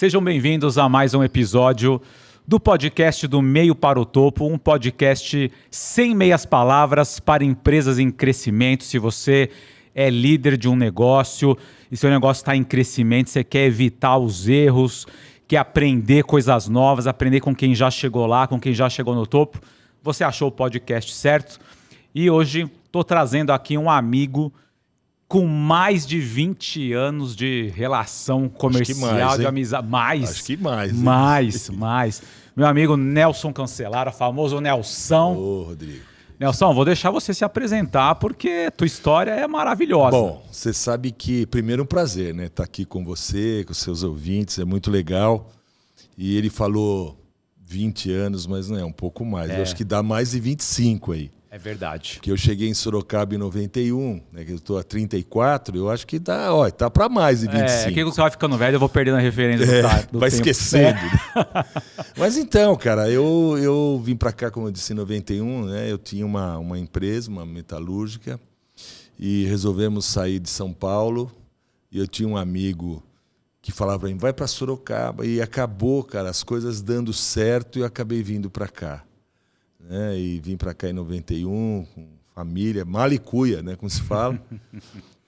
Sejam bem-vindos a mais um episódio do podcast do Meio para o Topo, um podcast sem meias palavras para empresas em crescimento. Se você é líder de um negócio e seu negócio está em crescimento, você quer evitar os erros, quer aprender coisas novas, aprender com quem já chegou lá, com quem já chegou no topo, você achou o podcast certo. E hoje estou trazendo aqui um amigo com mais de 20 anos de relação comercial, de amizade. Acho que mais. Mais. Meu amigo Nelson Cancellara, famoso Nelson. Ô, Rodrigo. Nelson, vou deixar você se apresentar porque tua história é maravilhosa. Bom, você sabe que, primeiro, um prazer, né? Estar aqui com você, com seus ouvintes, é muito legal. E ele falou 20 anos, mas não é, um pouco mais. Eu acho que dá mais de 25 aí. É verdade. Porque eu cheguei em Sorocaba em 91, né, que eu estou há 34, eu acho que dá, ó, tá para mais de 25. É que você vai ficando velho, eu vou perdendo a referência do vai tempo. esquecendo. Mas então, cara, eu vim para cá, como eu disse, em 91, né? Eu tinha uma empresa, uma metalúrgica, e resolvemos sair de São Paulo. E eu tinha um amigo que falava para mim, vai para Sorocaba. E acabou, cara, as coisas dando certo e eu acabei vindo para cá. Né? E vim para cá em 91, com família, malicuia, né, como se fala.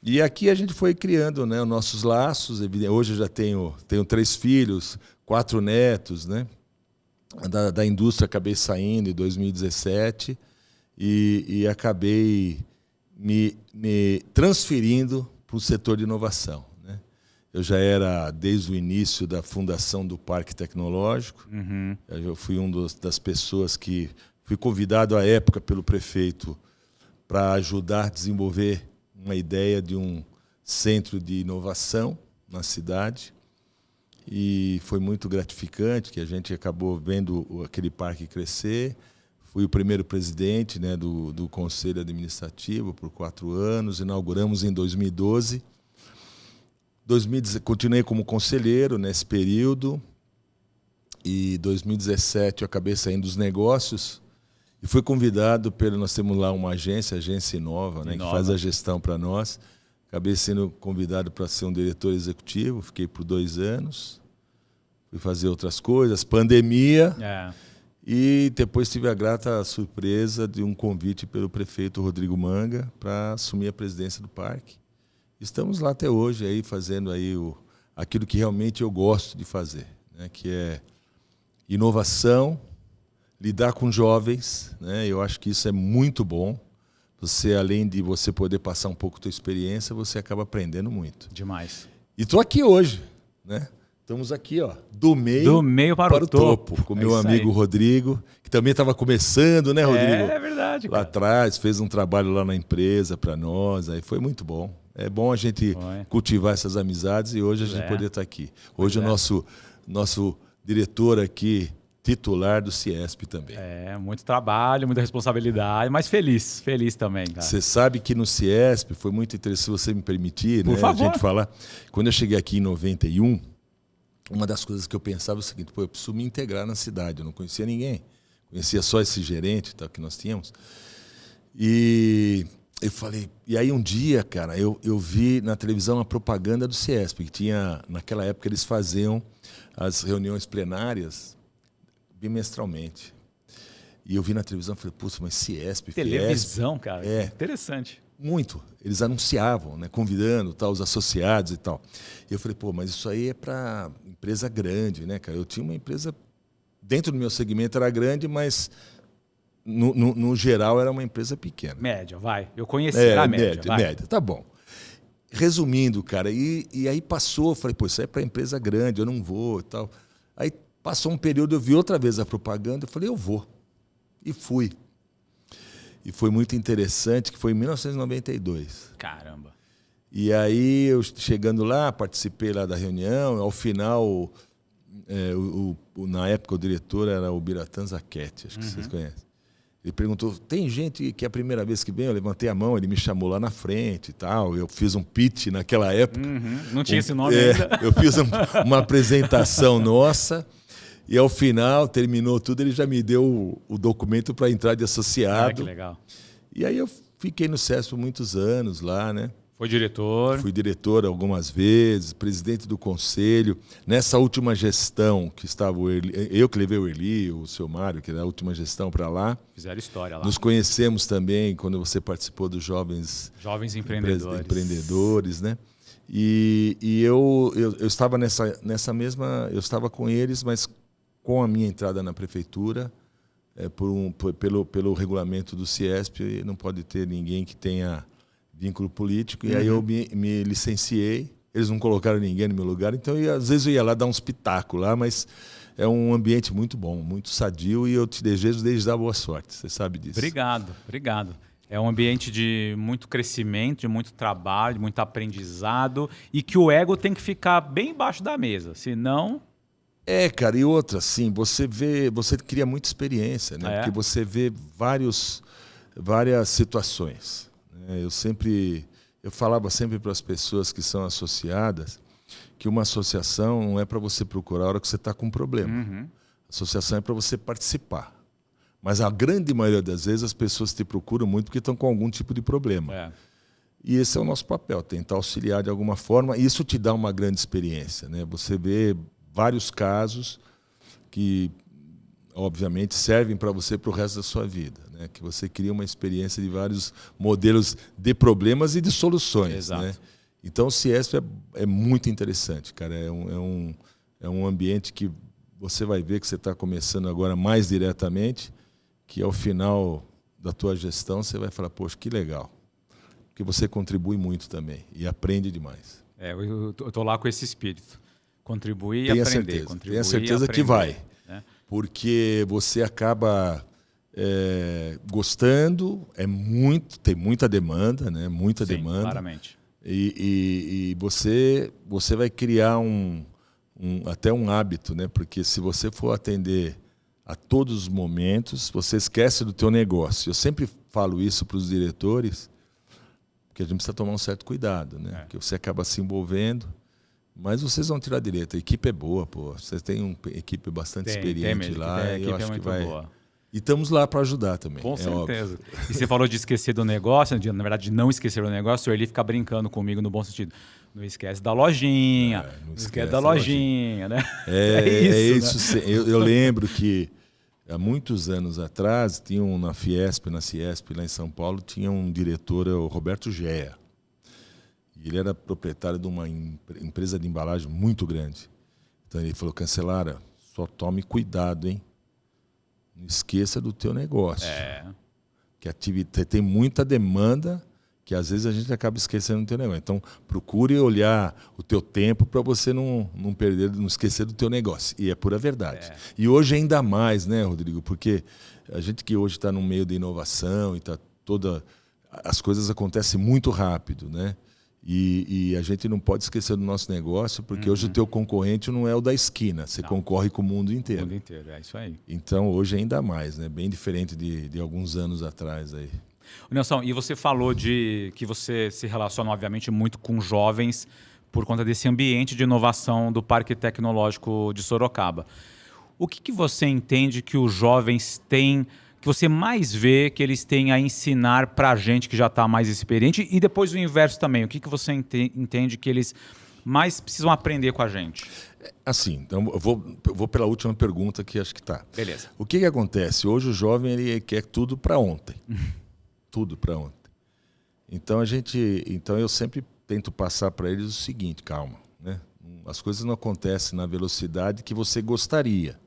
E aqui a gente foi criando, né, os nossos laços. Hoje eu já tenho 3 filhos, 4 netos, né? Da indústria acabei saindo em 2017 e acabei me transferindo para o setor de inovação. Né? Eu já era, desde o início da fundação do Parque Tecnológico, eu fui das pessoas que fui convidado à época pelo prefeito para ajudar a desenvolver uma ideia de um centro de inovação na cidade. E foi muito gratificante, que a gente acabou vendo aquele parque crescer. Fui o primeiro presidente, né, do Conselho Administrativo por 4 anos. Inauguramos em 2012. Continuei como conselheiro nesse período. E em 2017 eu acabei saindo dos negócios. E fui convidado nós temos lá uma agência Inova, né, que faz a gestão para nós. Acabei sendo convidado para ser um diretor executivo, fiquei por 2 anos. Fui fazer outras coisas, pandemia. E depois tive a grata surpresa de um convite pelo prefeito Rodrigo Manga para assumir a presidência do parque. Estamos lá até hoje, aí, fazendo aí aquilo que realmente eu gosto de fazer, né, que é inovação, lidar com jovens, né? Eu acho que isso é muito bom. Você, além de você poder passar um pouco da tua experiência, você acaba aprendendo muito. Demais. E estou aqui hoje, né? Estamos aqui, ó, do meio para o topo, com meu amigo Rodrigo, que também estava começando, né, Rodrigo? É verdade, cara. Lá atrás, fez um trabalho lá na empresa para nós, aí foi muito bom. É bom a gente cultivar essas amizades e hoje a gente poder estar aqui. Hoje o nosso diretor aqui, titular do Ciesp também. Muito trabalho, muita responsabilidade, mas feliz também, cara. Você sabe que no Ciesp foi muito interessante, se você me permitir, Por favor. A gente falar. Quando eu cheguei aqui em 91, uma das coisas que eu pensava é o seguinte, eu preciso me integrar na cidade, eu não conhecia ninguém, conhecia só esse gerente que nós tínhamos. E eu falei, e aí um dia, cara, eu vi na televisão a propaganda do Ciesp, que tinha, naquela época eles faziam as reuniões plenárias bimestralmente. E eu vi na televisão e falei, putz, mas Ciesp, televisão, Fiesp, cara, interessante. Muito. Eles anunciavam, né, convidando os associados e tal. E eu falei, mas isso aí é para empresa grande, né, cara? Eu tinha uma empresa, dentro do meu segmento era grande, mas no geral era uma empresa pequena. Média, vai. Eu conheci a média. Tá bom. Resumindo, cara, e aí passou, eu falei, isso aí é para empresa grande, eu não vou e tal. Aí passou um período, eu vi outra vez a propaganda, eu falei, eu vou. E fui. E foi muito interessante, que foi em 1992. Caramba. E aí, eu chegando lá, participei lá da reunião, ao final, na época o diretor era o Biratã Zachetti, acho que vocês conhecem. Ele perguntou, tem gente que é a primeira vez que vem? Eu levantei a mão, ele me chamou lá na frente e tal. Eu fiz um pitch naquela época. Não tinha esse nome ainda. Eu fiz uma apresentação nossa. E ao final, terminou tudo, ele já me deu o documento para entrar de associado. Que legal. E aí eu fiquei no CESP por muitos anos lá, né? Foi diretor. Fui diretor algumas vezes, presidente do conselho. Nessa última gestão que estava eu que levei o Erli, o seu Mário, que era a última gestão para lá. Fizeram história lá. Nos conhecemos também quando você participou dos Jovens Empreendedores, né? E eu estava nessa mesma... Eu estava com eles, mas com a minha entrada na prefeitura, pelo regulamento do CIESP, não pode ter ninguém que tenha vínculo político. E aí eu me licenciei. Eles não colocaram ninguém no meu lugar, então às vezes eu ia lá dar uns pitacos lá, mas é um ambiente muito bom, muito sadio, e eu te desejo desde já boa sorte, você sabe disso. Obrigado. É um ambiente de muito crescimento, de muito trabalho, de muito aprendizado, e que o ego tem que ficar bem embaixo da mesa, senão... Cara, e outra, assim, você cria muita experiência, né? Porque você vê várias situações. Né? Eu falava sempre para as pessoas que são associadas que uma associação não é para você procurar a hora que você está com um problema. A associação é para você participar. Mas a grande maioria das vezes as pessoas te procuram muito porque estão com algum tipo de problema. E esse é o nosso papel, tentar auxiliar de alguma forma. E isso te dá uma grande experiência, né? Você vê vários casos que, obviamente, servem para você para o resto da sua vida, né? Que você cria uma experiência de vários modelos de problemas e de soluções. Exato. Né? Então, o CIESP é muito interessante, cara. É um ambiente que você vai ver que você está começando agora mais diretamente, que ao final da tua gestão você vai falar, poxa, que legal. Porque você contribui muito também e aprende demais. Eu estou lá com esse espírito. Contribuir e aprender. Tenha certeza que vai. Né? Porque você acaba gostando, tem muita demanda, né? Muita demanda. Claramente. E você vai criar até um hábito, né? Porque se você for atender a todos os momentos, você esquece do teu negócio. Eu sempre falo isso para os diretores, porque a gente precisa tomar um certo cuidado, né? Porque você acaba se envolvendo, mas vocês vão tirar direito. A equipe é boa, pô. Vocês têm uma equipe bastante experiente lá. E eu acho que vai. Boa. E estamos lá para ajudar também. Com certeza. E você falou de esquecer do negócio, na verdade, de não esquecer do negócio, ele fica brincando comigo no bom sentido. Não esquece da lojinha. Não esquece da lojinha, né? É isso. Né? Eu lembro que há muitos anos atrás, tinham na Fiesp, na Ciesp, lá em São Paulo, tinha um diretor, o Roberto Gea. E ele era proprietário de uma empresa de embalagem muito grande. Então ele falou, Cancelara, só tome cuidado, hein? Não esqueça do teu negócio. Que tem muita demanda que às vezes a gente acaba esquecendo do teu negócio. Então, procure olhar o teu tempo para você não esquecer do teu negócio. E é pura verdade. E hoje ainda mais, né, Rodrigo? Porque a gente que hoje está no meio da inovação e as coisas acontecem muito rápido, né? E a gente não pode esquecer do nosso negócio, porque hoje o teu concorrente não é o da esquina, você concorre com o mundo inteiro. O mundo inteiro, é isso aí. Então, hoje ainda mais, né? Bem diferente de alguns anos atrás aí. Nelson, e você falou que você se relaciona, obviamente, muito com jovens por conta desse ambiente de inovação do Parque Tecnológico de Sorocaba. O que você entende que os jovens têm, que você mais vê que eles têm a ensinar para a gente que já está mais experiente? E depois o inverso também, o que você entende que eles mais precisam aprender com a gente? Assim, então eu vou pela última pergunta que acho que está. Beleza. O que acontece? Hoje o jovem ele quer tudo para ontem. Tudo para ontem. Então eu sempre tento passar para eles o seguinte, calma, né? As coisas não acontecem na velocidade que você gostaria.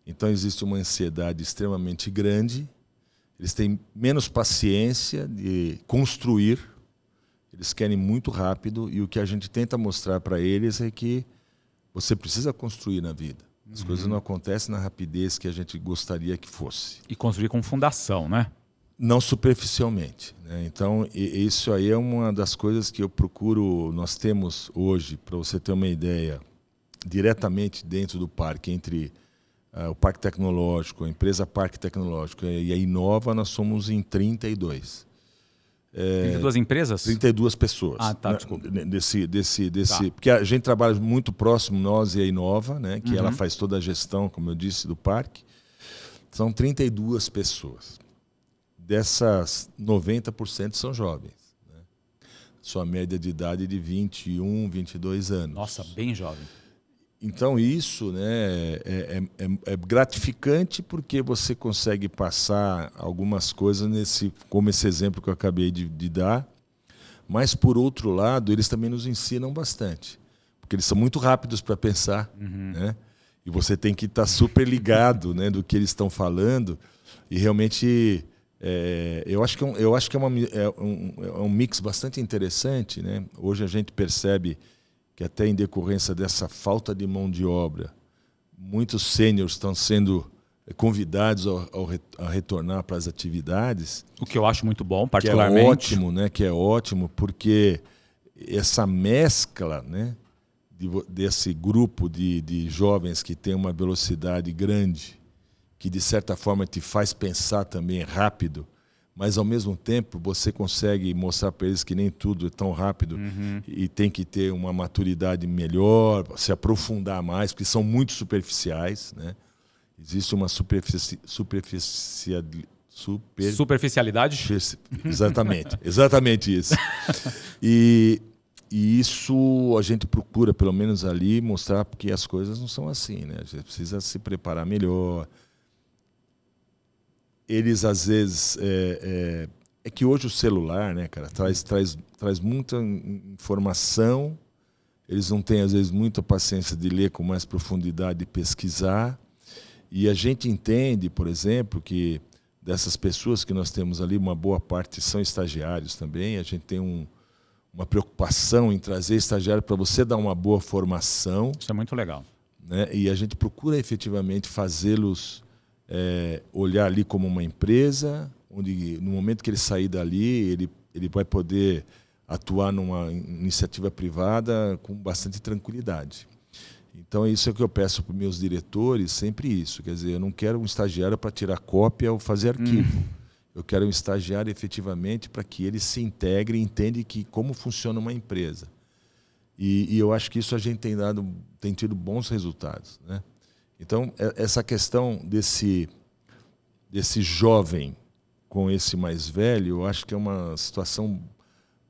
Então existe uma ansiedade extremamente grande, eles têm menos paciência de construir, eles querem muito rápido, e o que a gente tenta mostrar para eles é que você precisa construir na vida. As coisas não acontecem na rapidez que a gente gostaria que fosse. E construir com fundação, né? Não superficialmente, né? Então, isso aí é uma das coisas que eu procuro. Nós temos hoje, para você ter uma ideia, diretamente dentro do parque, entre o Parque Tecnológico, a empresa Parque Tecnológico e a Inova, nós somos em 32. 32 empresas? 32 pessoas. Ah, tá, desculpa. Tá. Porque a gente trabalha muito próximo, nós e a Inova, né? Que ela faz toda a gestão, como eu disse, do parque. São 32 pessoas. Dessas, 90% são jovens. Né? sua média de idade de 21, 22 anos. Nossa, bem jovem. Então isso, né, é gratificante porque você consegue passar algumas coisas como esse exemplo que eu acabei de dar, mas por outro lado eles também nos ensinam bastante, porque eles são muito rápidos para pensar, né? E você tem que estar super ligado, né, do que eles estão falando e realmente eu acho que é um mix bastante interessante, né? Hoje a gente percebe que até em decorrência dessa falta de mão de obra, muitos sêniores estão sendo convidados a retornar para as atividades. O que eu acho muito bom, particularmente. Que é ótimo, né? Que é ótimo, porque essa mescla, né, desse grupo de jovens que tem uma velocidade grande, que de certa forma te faz pensar também rápido, mas ao mesmo tempo você consegue mostrar para eles que nem tudo é tão rápido e tem que ter uma maturidade melhor, se aprofundar mais, porque são muito superficiais, né? Existe uma superficialidade? Exatamente isso. E isso a gente procura, pelo menos ali, mostrar que as coisas não são assim, né? A gente precisa se preparar melhor. Eles, às vezes... É que hoje o celular, né, cara, traz muita informação. Eles não têm, às vezes, muita paciência de ler com mais profundidade e pesquisar. E a gente entende, por exemplo, que dessas pessoas que nós temos ali, uma boa parte são estagiários também. A gente tem uma preocupação em trazer estagiário para você dar uma boa formação. Isso é muito legal. Né? E a gente procura efetivamente fazê-los olhar ali como uma empresa, onde no momento que ele sair dali, ele vai poder atuar numa iniciativa privada com bastante tranquilidade. Então é isso que eu peço para os meus diretores, sempre isso. Quer dizer, eu não quero um estagiário para tirar cópia ou fazer arquivo. Eu quero um estagiário efetivamente para que ele se integre e entenda como funciona uma empresa. E eu acho que isso a gente tem tido bons resultados, né? Então, essa questão desse jovem com esse mais velho, eu acho que é uma situação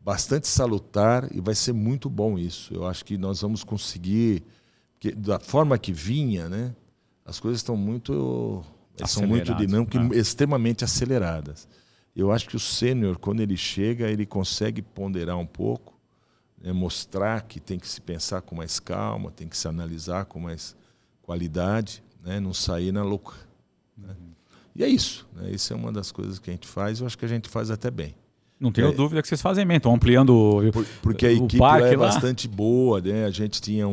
bastante salutar e vai ser muito bom isso. Eu acho que nós vamos conseguir, porque da forma que vinha, né, as coisas são muito dinâmicas e extremamente aceleradas. Eu acho que o sênior, quando ele chega, ele consegue ponderar um pouco, né, mostrar que tem que se pensar com mais calma, tem que se analisar com mais qualidade, né, não sair na louca. Né? E é isso. Né? Isso é uma das coisas que a gente faz. Eu acho que a gente faz até bem. Não tenho dúvida que vocês fazem bem. Estão ampliando porque a equipe lá é bastante boa. Né? A gente tinha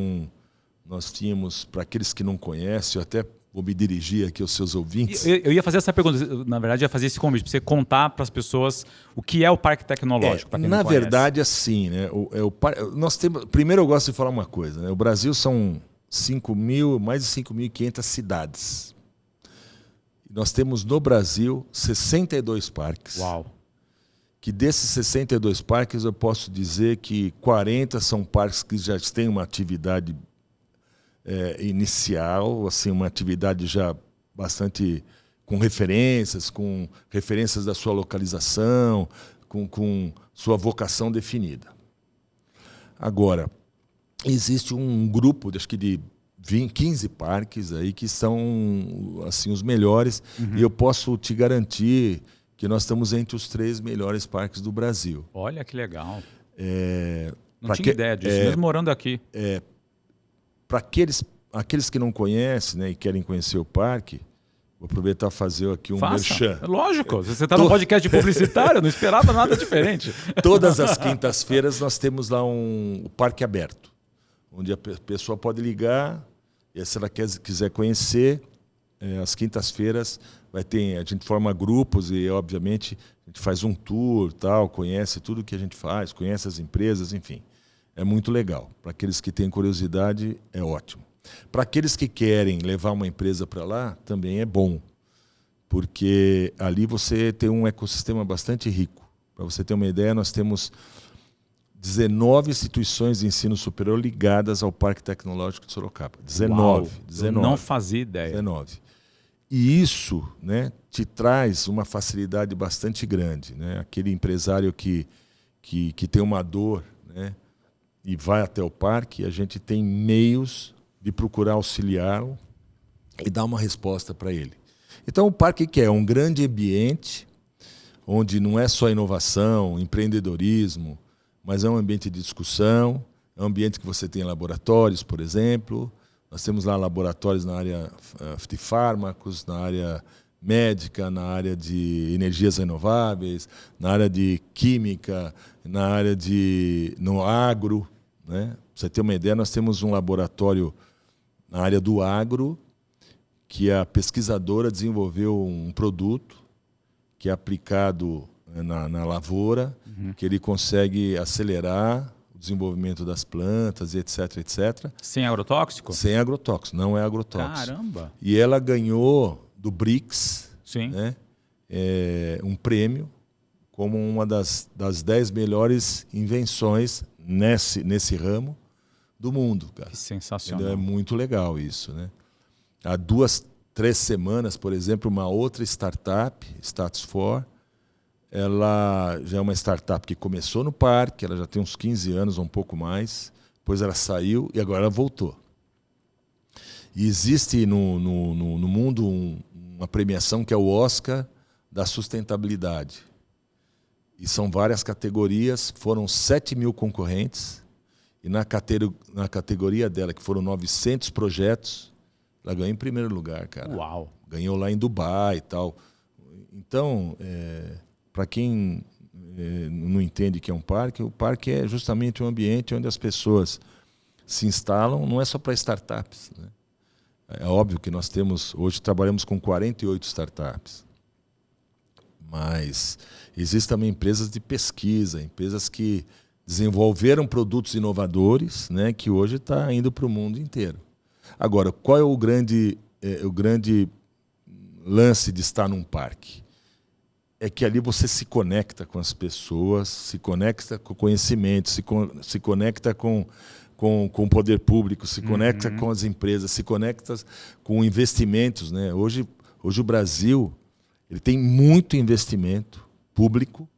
nós tínhamos, para aqueles que não conhecem, eu até vou me dirigir aqui aos seus ouvintes. Eu ia fazer essa pergunta. Na verdade, ia fazer esse convite para você contar para as pessoas o que é o Parque Tecnológico. Para quem não conhece. Na verdade, assim, né? Primeiro eu gosto de falar uma coisa. Né? O Brasil são mais de 5.500 cidades. Nós temos no Brasil 62 parques. Uau! Que desses 62 parques eu posso dizer que 40 são parques que já têm uma atividade inicial, assim, uma atividade já bastante com referências da sua localização, com sua vocação definida. Agora, existe um grupo, acho que de 15 parques aí que são assim, os melhores, e eu posso te garantir que nós estamos entre os 3 melhores parques do Brasil. Olha que legal. Não tinha ideia disso, mesmo morando aqui. Para aqueles que não conhecem, né, e querem conhecer o parque, vou aproveitar e fazer aqui um merchan. Lógico, você está no podcast de publicitário, não esperava nada diferente. Todas as quintas-feiras nós temos lá o Parque Aberto, onde a pessoa pode ligar, e se ela quiser conhecer, às quintas-feiras a gente forma grupos e, obviamente, a gente faz um tour, tal, conhece tudo que a gente faz, conhece as empresas, enfim. É muito legal. Para aqueles que têm curiosidade, é ótimo. Para aqueles que querem levar uma empresa para lá, também é bom, porque ali você tem um ecossistema bastante rico. Para você ter uma ideia, nós temos 19 instituições de ensino superior ligadas ao Parque Tecnológico de Sorocaba. 19. Uau, 19. Eu não fazia ideia. 19. E isso, né, te traz uma facilidade bastante grande. Né? Aquele empresário que que tem uma dor, né, e vai até o parque, a gente tem meios de procurar auxiliá-lo e dar uma resposta para ele. Então, o parque que é um grande ambiente, onde não é só inovação, empreendedorismo, mas é um ambiente de discussão, é um ambiente que você tem laboratórios, por exemplo. Nós temos lá laboratórios na área de fármacos, na área médica, na área de energias renováveis, na área de química, na área no agro, né? Pra você ter uma ideia, nós temos um laboratório na área do agro, que a pesquisadora desenvolveu um produto que é aplicado na lavoura, que ele consegue acelerar o desenvolvimento das plantas, etc, etc. Sem agrotóxico? Sem agrotóxico, não é agrotóxico. Caramba! E ela ganhou do BRICS, Sim. né, um prêmio como uma das 10 melhores invenções nesse ramo do mundo, cara. Que sensacional. É muito legal isso, né? Há 2, 3 semanas, por exemplo, uma outra startup, Status4, ela já é uma startup que começou no parque, ela já tem uns 15 anos ou um pouco mais, depois ela saiu e agora ela voltou. E existe no mundo uma premiação que é o Oscar da sustentabilidade. E são várias categorias, foram 7.000 concorrentes, e na categoria dela, que foram 900 projetos, ela ganhou em primeiro lugar, cara. Uau! Ganhou lá em Dubai e tal. Então, para quem não entende que é um parque, o parque é justamente um ambiente onde as pessoas se instalam, não é só para startups, né? É óbvio que nós hoje trabalhamos com 48 startups, mas existem também empresas de pesquisa, empresas que desenvolveram produtos inovadores, né, que hoje está indo para o mundo inteiro. Agora, qual é o grande lance de estar num parque? É que ali você se conecta com as pessoas, se conecta com o conhecimento, se conecta com o poder público, se conecta com as empresas, se conecta com investimentos, né? Hoje o Brasil ele tem muito investimento público,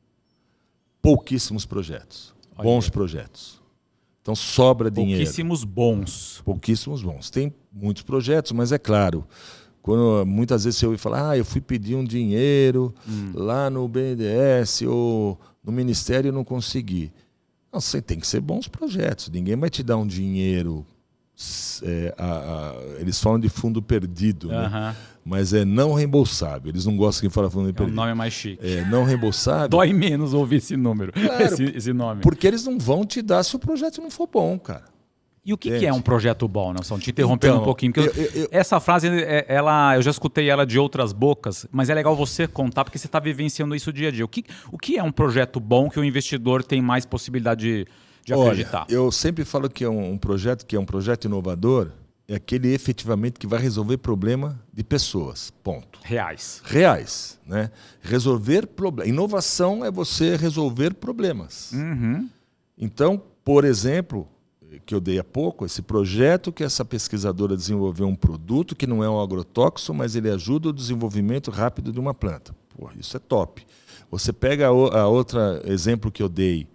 pouquíssimos projetos. Olha. Bons projetos. Então sobra dinheiro. Pouquíssimos bons. Pouquíssimos bons. Tem muitos projetos, mas é claro, quando muitas vezes você ouve falar, eu fui pedir um dinheiro lá no BNDES ou no Ministério e não consegui. Não, você tem que ser bons projetos. Ninguém vai te dar um dinheiro. Eles falam de fundo perdido, né? Mas é não reembolsável. Eles não gostam que fala fundo perdido. É um nome mais chique. Não reembolsável. Dói menos ouvir esse número, claro, esse nome. Porque eles não vão te dar se o projeto não for bom, cara. E o que é um projeto bom, Nelson? Te interrompendo Então, um pouquinho. Porque essa frase, eu já escutei ela de outras bocas, mas é legal você contar, porque você está vivenciando isso dia a dia. O que é um projeto bom que o investidor tem mais possibilidade de acreditar? Olha, eu sempre falo que é um projeto inovador, é aquele efetivamente que vai resolver problema de pessoas. Ponto. Reais, né? Resolver problemas. Inovação é você resolver problemas. Então, por exemplo, que eu dei há pouco, esse projeto que essa pesquisadora desenvolveu um produto que não é um agrotóxico, mas ele ajuda o desenvolvimento rápido de uma planta. Pô, isso é top. Você pega a outra exemplo que eu dei,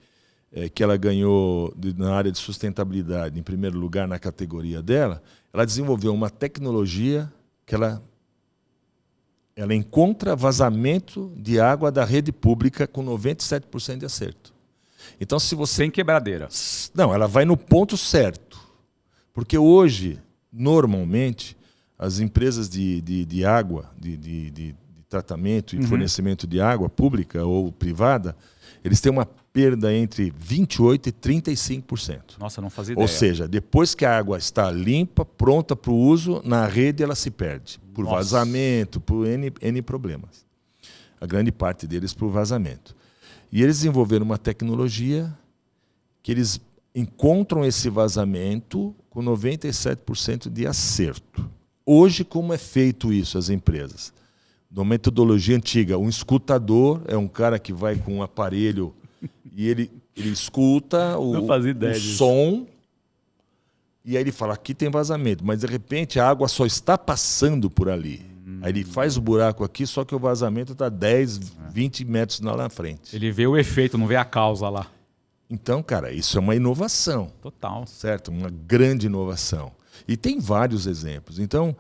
que ela ganhou na área de sustentabilidade, em primeiro lugar na categoria dela, ela desenvolveu uma tecnologia que ela encontra vazamento de água da rede pública com 97% de acerto. Então, se você... Sem quebradeira. Não, ela vai no ponto certo. Porque hoje, normalmente, as empresas de água, de tratamento e fornecimento de água pública ou privada, eles têm uma perda entre 28% e 35%. Nossa, não fazia ideia. Ou seja, depois que a água está limpa, pronta para o uso, na rede ela se perde. Por vazamento, por N problemas. A grande parte deles por vazamento. E eles desenvolveram uma tecnologia que eles encontram esse vazamento com 97% de acerto. Hoje, como é feito isso, as empresas? Na metodologia antiga, um escutador é um cara que vai com um aparelho e ele escuta o som e aí ele fala, aqui tem vazamento, mas de repente a água só está passando por ali. Aí ele faz o buraco aqui, só que o vazamento está 10, 20 metros lá na frente. Ele vê o efeito, não vê a causa lá. Então, cara, isso é uma inovação. Total. Certo? Uma grande inovação. E tem vários exemplos. Então,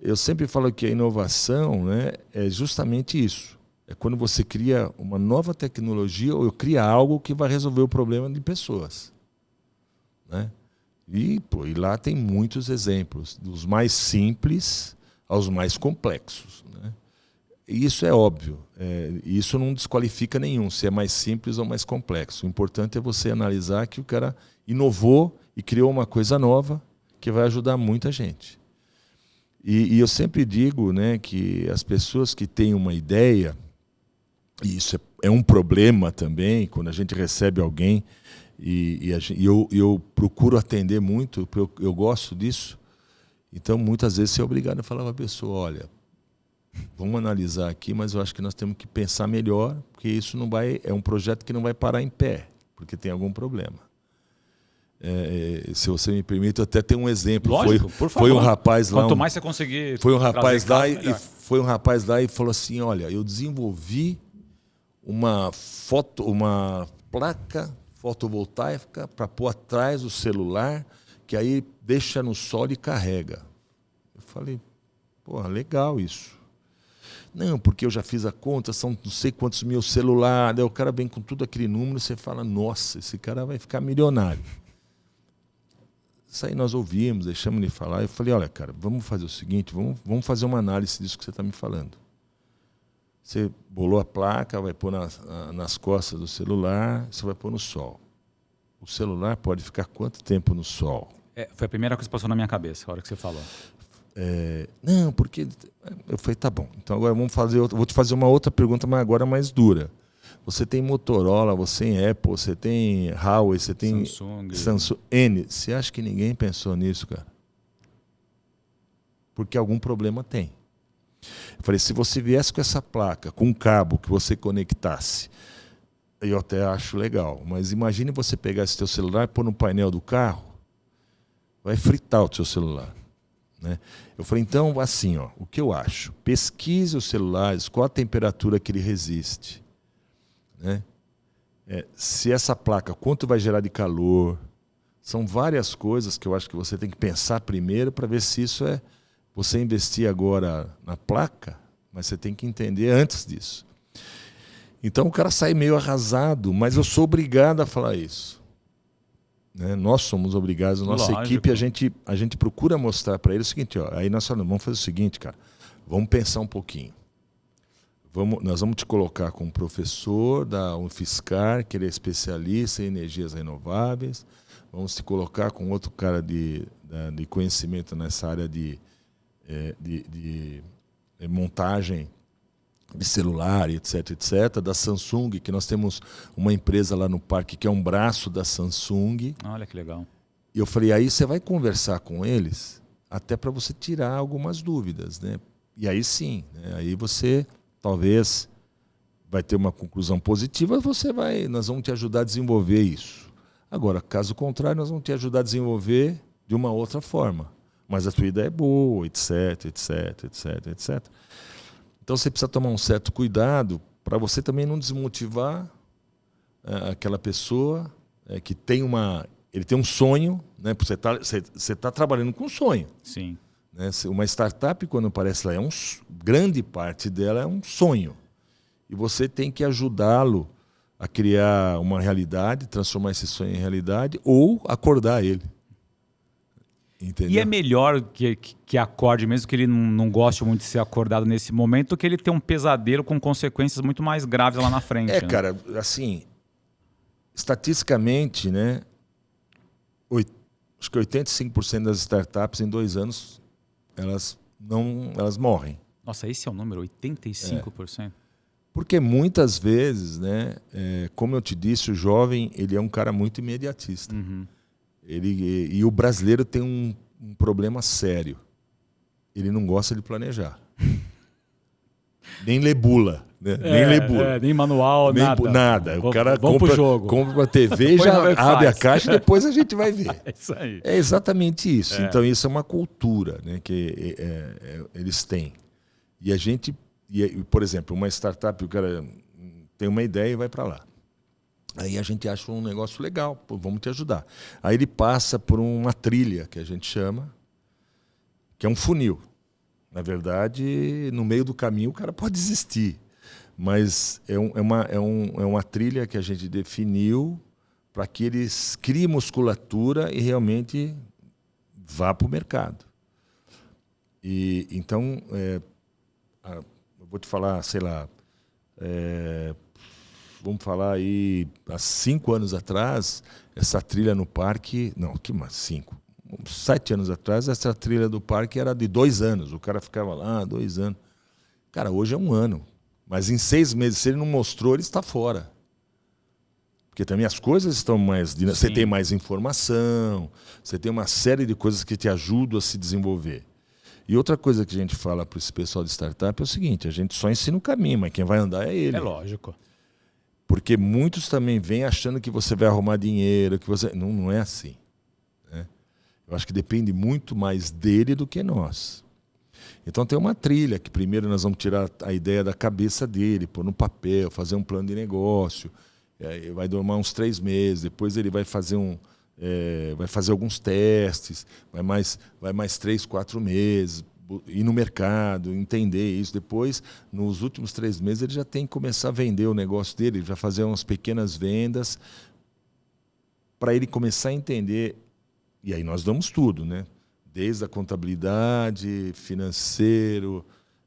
eu sempre falo que a inovação, né, é justamente isso. É quando você cria uma nova tecnologia ou cria algo que vai resolver o problema de pessoas. Né? E lá tem muitos exemplos, dos mais simples aos mais complexos. Né? E isso é óbvio. Isso não desqualifica nenhum, se é mais simples ou mais complexo. O importante é você analisar que o cara inovou e criou uma coisa nova que vai ajudar muita gente. E eu sempre digo, né, que as pessoas que têm uma ideia, e isso é um problema também, quando a gente recebe alguém, e eu procuro atender muito, eu gosto disso, então muitas vezes você é obrigado a falar para a pessoa, olha, vamos analisar aqui, mas eu acho que nós temos que pensar melhor, porque isso não vai, é um projeto que não vai parar em pé, porque tem algum problema. Se você me permite, eu até tenho um exemplo. Lógico, por favor. Foi um rapaz lá. Quanto mais você conseguir. Foi um rapaz lá e falou assim: olha, eu desenvolvi uma placa fotovoltaica para pôr atrás do celular, que aí deixa no sol e carrega. Eu falei, porra, legal isso. Não, porque eu já fiz a conta, são não sei quantos mil celulares. Aí o cara vem com tudo aquele número, você fala, nossa, esse cara vai ficar milionário. Isso aí nós ouvimos, deixamos ele falar. Eu falei, olha, cara, vamos fazer o seguinte, vamos fazer uma análise disso que você está me falando. Você bolou a placa, vai pôr nas costas do celular, você vai pôr no sol. O celular pode ficar quanto tempo no sol? Foi a primeira coisa que passou na minha cabeça, a hora que você falou. Não, porque... Eu falei, tá bom. Então agora vou te fazer uma outra pergunta, mas agora mais dura. Você tem Motorola, você tem Apple, você tem Huawei, você tem Samsung N. Você acha que ninguém pensou nisso, cara? Porque algum problema tem. Eu falei, se você viesse com essa placa, com um cabo que você conectasse, eu até acho legal. Mas imagine você pegar esse teu celular e pôr no painel do carro, vai fritar o teu celular. Né? Eu falei, então, assim, ó, o que eu acho? Pesquise os celulares, qual a temperatura que ele resiste. Né? Se essa placa, quanto vai gerar de calor. São várias coisas que eu acho que você tem que pensar primeiro para ver se isso é... Você investir agora na placa, mas você tem que entender antes disso. Então o cara sai meio arrasado, mas eu sou obrigado a falar isso. Né? Nós somos obrigados, nossa equipe, a gente procura mostrar para ele o seguinte, ó, aí nós falamos, vamos fazer o seguinte, cara, vamos pensar um pouquinho. Nós vamos te colocar com um professor da UFSCar, que ele é especialista em energias renováveis, vamos te colocar com outro cara de conhecimento nessa área de montagem de celular, etc, etc, da Samsung, que nós temos uma empresa lá no parque que é um braço da Samsung. Olha que legal. E eu falei, aí você vai conversar com eles até para você tirar algumas dúvidas, né? E aí sim, né? Aí você talvez vai ter uma conclusão positiva, nós vamos te ajudar a desenvolver isso. Agora, caso contrário, nós vamos te ajudar a desenvolver de uma outra forma. Mas a tua ideia é boa, etc, etc, etc, etc. Então você precisa tomar um certo cuidado para você também não desmotivar aquela pessoa que tem ele tem um sonho, né? Você tá trabalhando com um sonho. Sim. Né? Uma startup, quando aparece lá, grande parte dela é um sonho. E você tem que ajudá-lo a criar uma realidade, transformar esse sonho em realidade ou acordar ele. Entendeu? E é melhor que acorde, mesmo que ele não goste muito de ser acordado nesse momento, do que ele ter um pesadelo com consequências muito mais graves lá na frente. Né? Cara, assim, estatisticamente, né, acho que 85% das startups em 2 anos, elas morrem. Nossa, esse é o número, 85%? Porque muitas vezes, né, como eu te disse, o jovem ele é um cara muito imediatista. Uhum. E o brasileiro tem um problema sério. Ele não gosta de planejar. Nem ler bula. Né? Nem ler bula. Nem manual, nada. O cara compra uma TV e já abre a caixa e depois a gente vai ver. É isso aí. É exatamente isso. Então isso é uma cultura, né, que eles têm. E a gente... por exemplo, uma startup, o cara tem uma ideia e vai para lá. Aí a gente acha um negócio legal, pô, vamos te ajudar. Aí ele passa por uma trilha, que a gente chama, que é um funil. Na verdade, no meio do caminho o cara pode desistir. Mas é uma trilha que a gente definiu para que eles criem musculatura e realmente vá para o mercado. E então, eu vou te falar, sei lá, vamos falar aí, há 5 anos atrás, essa trilha no parque, não, que mais 5? 7 anos atrás, essa trilha do parque era de 2 anos. O cara ficava lá 2 anos. Cara, hoje é 1 ano. Mas em 6 meses, se ele não mostrou, ele está fora. Porque também as coisas estão mais... Você tem mais informação, você tem uma série de coisas que te ajudam a se desenvolver. E outra coisa que a gente fala para esse pessoal de startup é o seguinte, a gente só ensina o caminho, mas quem vai andar é ele. É lógico. Porque muitos também vêm achando que você vai arrumar dinheiro, que você... Não é assim. Né? Eu acho que depende muito mais dele do que nós. Então tem uma trilha que primeiro nós vamos tirar a ideia da cabeça dele, pôr no papel, fazer um plano de negócio. Vai demorar uns 3 meses, depois ele vai fazer vai fazer alguns testes, vai mais 3, 4 meses, ir no mercado, entender isso. Depois, nos últimos 3 meses, ele já tem que começar a vender o negócio dele, ele vai fazer umas pequenas vendas para ele começar a entender. E aí nós damos tudo, né? Desde a contabilidade, financeiro,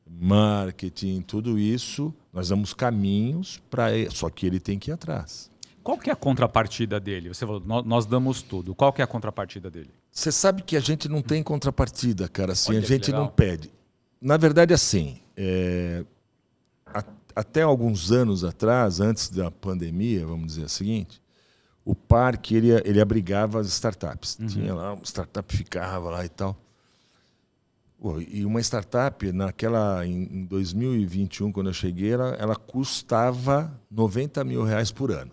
marketing, tudo isso, nós damos caminhos para ele, só que ele tem que ir atrás. Qual que é a contrapartida dele? Você falou, nós damos tudo. Qual que é a contrapartida dele? Você sabe que a gente não tem contrapartida, cara. Assim, Olha, a gente não pede. Na verdade, assim, até alguns anos atrás, antes da pandemia, vamos dizer o seguinte, o parque ele abrigava as startups. Uhum. Tinha lá, uma startup ficava lá e tal. E uma startup, em 2021, quando eu cheguei, ela custava R$90 mil por ano.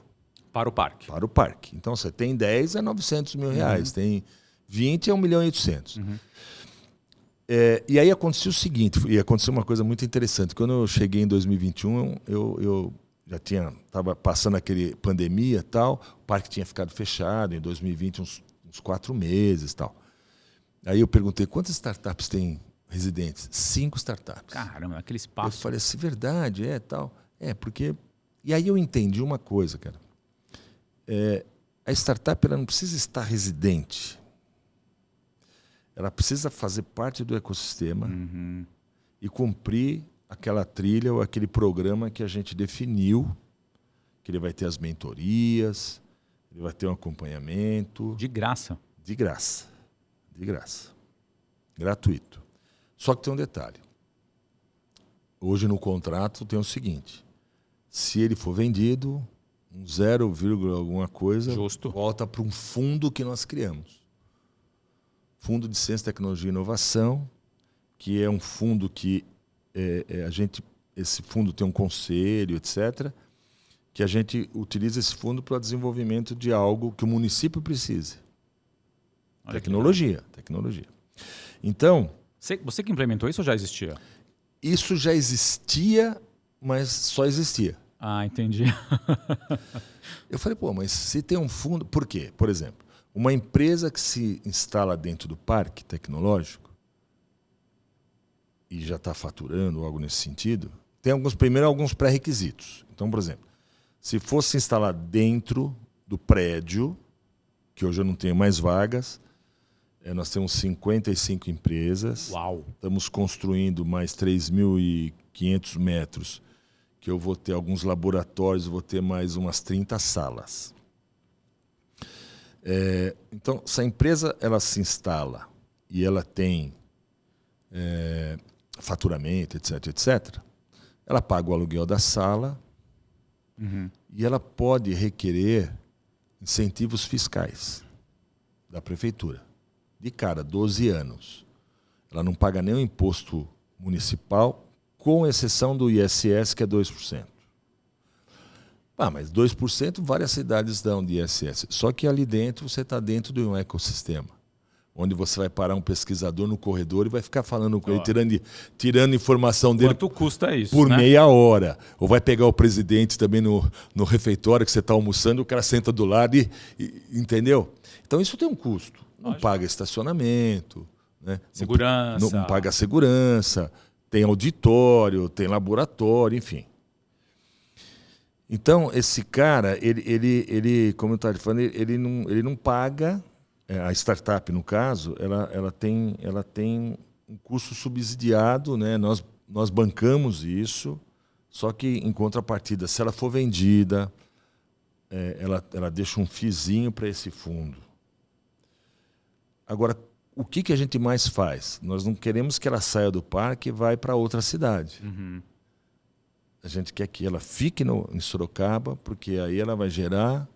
Para o parque? Para o parque. Então, você tem 10, é R$900 mil. Tem 20, é 1.800.000. Uhum. E aí aconteceu o seguinte, e aconteceu uma coisa muito interessante. Quando eu cheguei em 2021, eu já estava passando aquele pandemia e tal, o parque tinha ficado fechado, em 2020 uns 4 meses e tal. Aí eu perguntei, quantas startups tem residentes? 5 startups. Caramba, aquele espaço. Eu falei assim, verdade, tal. Porque... E aí eu entendi uma coisa, cara. A startup ela não precisa estar residente. Ela precisa fazer parte do ecossistema e cumprir aquela trilha ou aquele programa que a gente definiu, que ele vai ter as mentorias, ele vai ter um acompanhamento. De graça. De graça. De graça. Gratuito. Só que tem um detalhe. Hoje no contrato tem o seguinte, se ele for vendido, um 0, alguma coisa, justo, volta para um fundo que nós criamos. Fundo de Ciência, Tecnologia e Inovação, que é um fundo que esse fundo tem um conselho, etc., que a gente utiliza esse fundo para o desenvolvimento de algo que o município precise. Tecnologia. Então... Você que implementou isso ou já existia? Isso já existia, mas só existia. Ah, entendi. Eu falei, mas se tem um fundo... Por quê? Por exemplo, uma empresa que se instala dentro do parque tecnológico e já está faturando algo nesse sentido, tem primeiro alguns pré-requisitos. Então, por exemplo, se fosse instalar dentro do prédio, que hoje eu não tenho mais vagas, nós temos 55 empresas. Uau! Estamos construindo mais 3.500 metros, que eu vou ter alguns laboratórios, vou ter mais umas 30 salas. Então, se a empresa ela se instala e ela tem faturamento, etc., ela paga o aluguel da sala e ela pode requerer incentivos fiscais da prefeitura. De cara, 12 anos. Ela não paga nenhum imposto municipal, com exceção do ISS, que é 2%. Mas 2% várias cidades dão de ISS. Só que ali dentro você está dentro de um ecossistema. onde você vai parar um pesquisador no corredor e vai ficar falando com ele, tirando informação dele. Quanto custa isso, por né? meia hora. Ou vai pegar o presidente também no refeitório que você está almoçando, o cara senta do lado entendeu? Então isso tem um custo. Não paga estacionamento, né? Segurança. Não paga segurança, tem auditório, tem laboratório, enfim. Então, esse cara, ele como eu estava falando, ele não paga. A startup, no caso, ela tem um custo subsidiado, né? Nós bancamos isso, só que em contrapartida, se ela for vendida, ela deixa um fizinho para esse fundo. Agora, o que a gente mais faz? Nós não queremos que ela saia do parque e vá para outra cidade. Uhum. A gente quer que ela fique em Sorocaba, porque aí ela vai gerar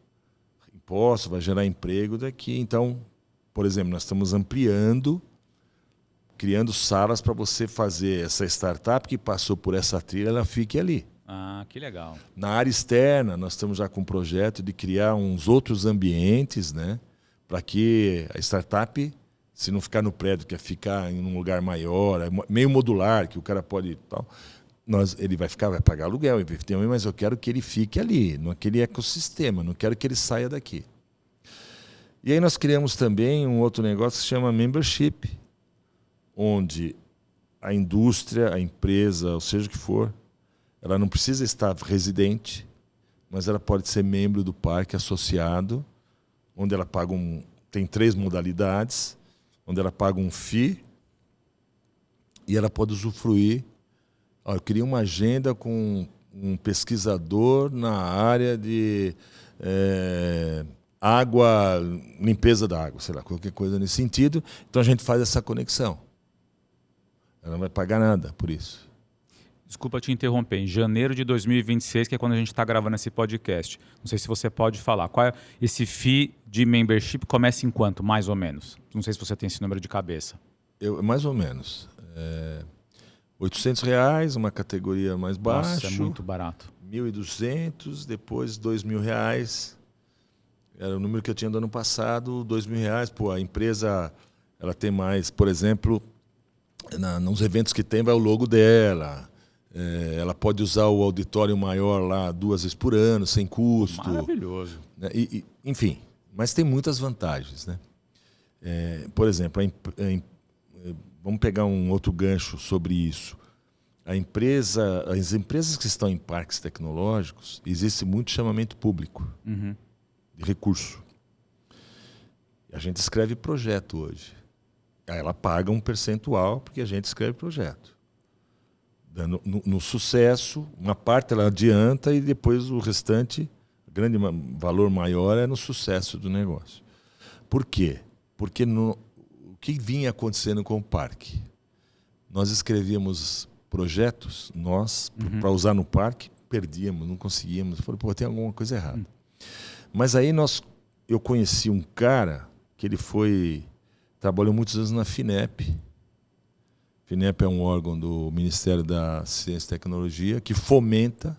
imposto, vai gerar emprego daqui. Então, por exemplo, nós estamos ampliando, criando salas para você fazer essa startup que passou por essa trilha, ela fique ali. Ah, que legal. Na área externa, nós estamos já com um projeto de criar uns outros ambientes, né, para que a startup, se não ficar no prédio, quer ficar em um lugar maior, meio modular, que o cara pode tal, ele vai pagar aluguel, mas eu quero que ele fique ali, naquele ecossistema, não quero que ele saia daqui. E aí nós criamos também um outro negócio que se chama membership, onde a indústria, a empresa, ou seja o que for, ela não precisa estar residente, mas ela pode ser membro do parque associado, onde ela paga tem 3 modalidades, onde ela paga um FII e ela pode usufruir. Eu queria uma agenda com um pesquisador na área de água, limpeza da água, sei lá, qualquer coisa nesse sentido. Então a gente faz essa conexão. Ela não vai pagar nada por isso. Desculpa te interromper. Em janeiro de 2026, que é quando a gente está gravando esse podcast. Não sei se você pode falar. Esse FII de membership começa em quanto, mais ou menos? Não sei se você tem esse número de cabeça. Mais ou menos. R$800, uma categoria mais baixa. Nossa, é muito barato. 1.200, depois R$2.000. Era o número que eu tinha do ano passado, R$2.000. Pô, a empresa ela tem mais, por exemplo, nos eventos que tem vai o logo dela. Ela pode usar o auditório maior lá 2 vezes por ano, sem custo. Maravilhoso. Enfim, mas tem muitas vantagens, né? Por exemplo, vamos pegar um outro gancho sobre isso. As empresas que estão em parques tecnológicos, existe muito chamamento público de recurso. A gente escreve projeto hoje. Aí ela paga um percentual porque a gente escreve projeto. No sucesso, uma parte ela adianta e depois o restante, o grande valor maior é no sucesso do negócio. Por quê? Porque o que vinha acontecendo com o parque? Nós escrevíamos projetos, para usar no parque, perdíamos, não conseguíamos. Falei, tem alguma coisa errada. Mas aí eu conheci um cara que trabalhou muitos anos na FINEP. FINEP é um órgão do Ministério da Ciência e Tecnologia que fomenta,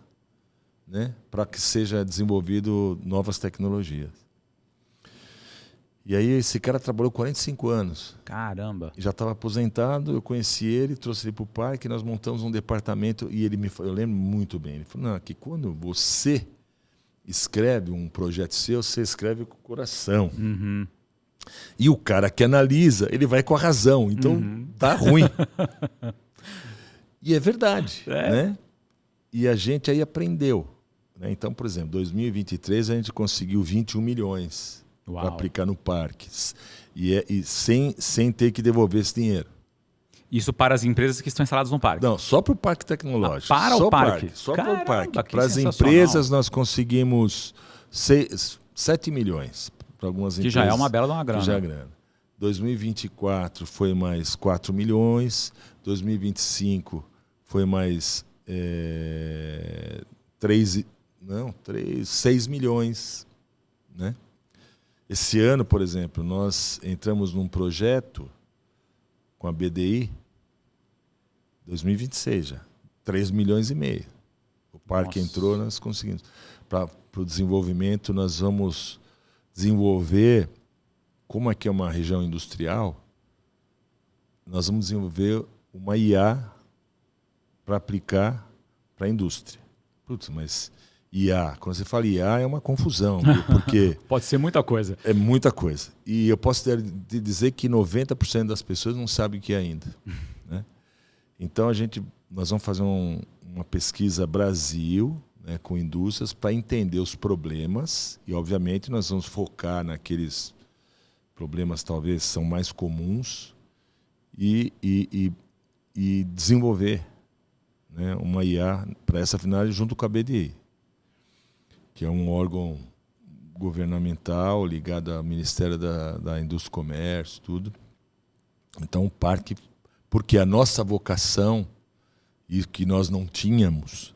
né, para que seja desenvolvido novas tecnologias. E aí esse cara trabalhou 45 anos. Caramba! Já estava aposentado, eu conheci ele, trouxe ele para o parque, nós montamos um departamento e ele eu lembro muito bem, ele falou, que quando você escreve um projeto seu, você escreve com o coração. Uhum. E o cara que analisa, ele vai com a razão. Então, tá ruim. E é verdade. Né? E a gente aí aprendeu. Né? Então, por exemplo, em 2023 a gente conseguiu 21 milhões para aplicar no parque. E sem ter que devolver esse dinheiro. Isso para as empresas que estão instaladas no parque? Não, só para o parque tecnológico. Para o parque? Só para o parque. Para as empresas nós conseguimos 7 milhões. Algumas que já é uma bela de uma grana. Que já é grana. 2024 foi mais 4 milhões, 2025 foi mais 6 milhões. Né? Esse ano, por exemplo, nós entramos num projeto com a BDI, 2026 já, 3 milhões e meio. O parque entrou, nós conseguimos. Para o desenvolvimento, nós vamos desenvolver como aqui é uma região industrial, nós vamos desenvolver uma IA para aplicar para a indústria. Putz, mas IA, quando você fala IA é uma confusão, viu? Porque pode ser muita coisa. é muita coisa. E eu posso te dizer que 90% das pessoas não sabem o que é ainda. Né? Então nós vamos fazer uma pesquisa Brasil, né, com indústrias para entender os problemas e, obviamente, nós vamos focar naqueles problemas talvez são mais comuns e desenvolver, né, uma IA para essa finalidade junto com a BDI, que é um órgão governamental ligado ao Ministério da Indústria e Comércio, tudo. Então, o parque, porque a nossa vocação, e que nós não tínhamos,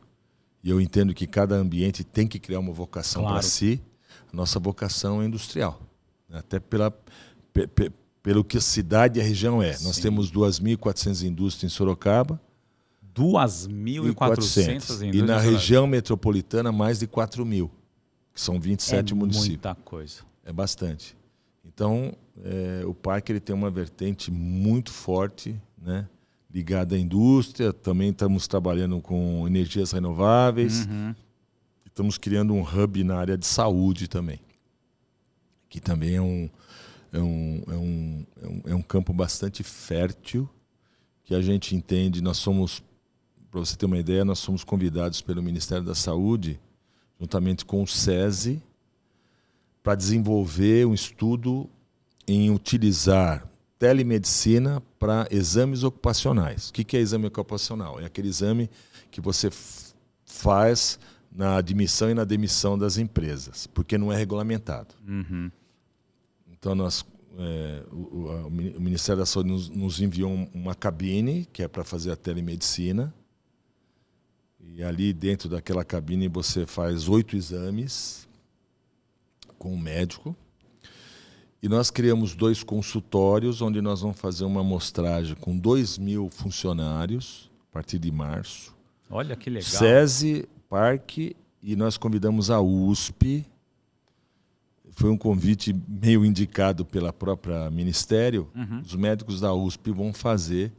e eu entendo que cada ambiente tem que criar uma vocação para si, a nossa vocação é industrial, né? Até pelo que a cidade e a região é. Sim. Nós temos 2.400 indústrias em Sorocaba, 2.400 indústrias. E na região metropolitana, mais de 4.000, que são 27 municípios. Muita coisa. É bastante. Então, o parque ele tem uma vertente muito forte, né, ligada à indústria. Também estamos trabalhando com energias renováveis. Uhum. Estamos criando um hub na área de saúde também, que também é um campo bastante fértil, que a gente entende. Nós somos, para você ter uma ideia, nós somos convidados pelo Ministério da Saúde, juntamente com o SESI, para desenvolver um estudo em utilizar telemedicina para exames ocupacionais. O que é exame ocupacional? É aquele exame que você faz na admissão e na demissão das empresas, porque não é regulamentado. Uhum. Então, o Ministério da Saúde nos enviou uma cabine que é para fazer a telemedicina. E ali dentro daquela cabine você faz 8 exames com o médico. E nós criamos 2 consultórios onde nós vamos fazer uma amostragem com 2.000 funcionários a partir de março. Olha que legal. SESI, Parque, e nós convidamos a USP. Foi um convite meio indicado pela própria Ministério. Uhum. Os médicos da USP vão fazer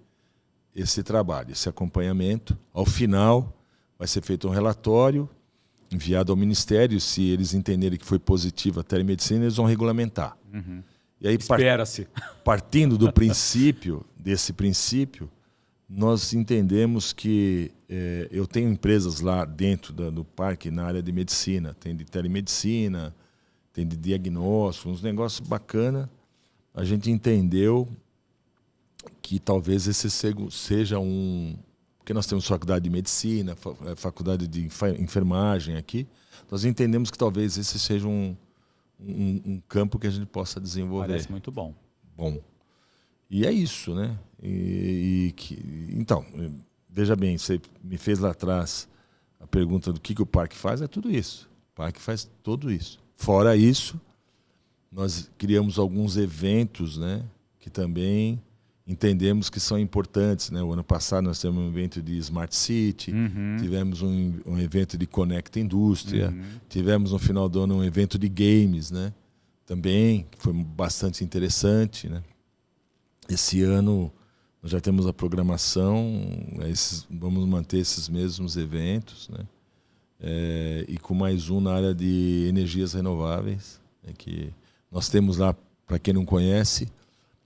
esse trabalho, esse acompanhamento. Ao final, vai ser feito um relatório enviado ao Ministério. Se eles entenderem que foi positiva a telemedicina, eles vão regulamentar. Uhum. E aí, espera-se. Partindo desse princípio, nós entendemos que eu tenho empresas lá dentro do parque na área de medicina. Tem de telemedicina, tem de diagnóstico, uns negócios bacanas. A gente entendeu que talvez esse seja porque nós temos faculdade de medicina, faculdade de enfermagem aqui. Nós entendemos que talvez esse seja um campo que a gente possa desenvolver. Parece muito bom. Bom. E é isso, né? Então, veja bem, você me fez lá atrás a pergunta do que o parque faz, é tudo isso. O parque faz tudo isso. Fora isso, nós criamos alguns eventos, né, que também entendemos que são importantes, né? O ano passado nós tivemos um evento de Smart City, uhum. tivemos um evento de Conecta Indústria, tivemos no final do ano um evento de games, né? Também, que foi bastante interessante, né? Esse ano nós já temos a programação, vamos manter esses mesmos eventos, né? E com mais um na área de energias renováveis, né? Que nós temos lá, para quem não conhece,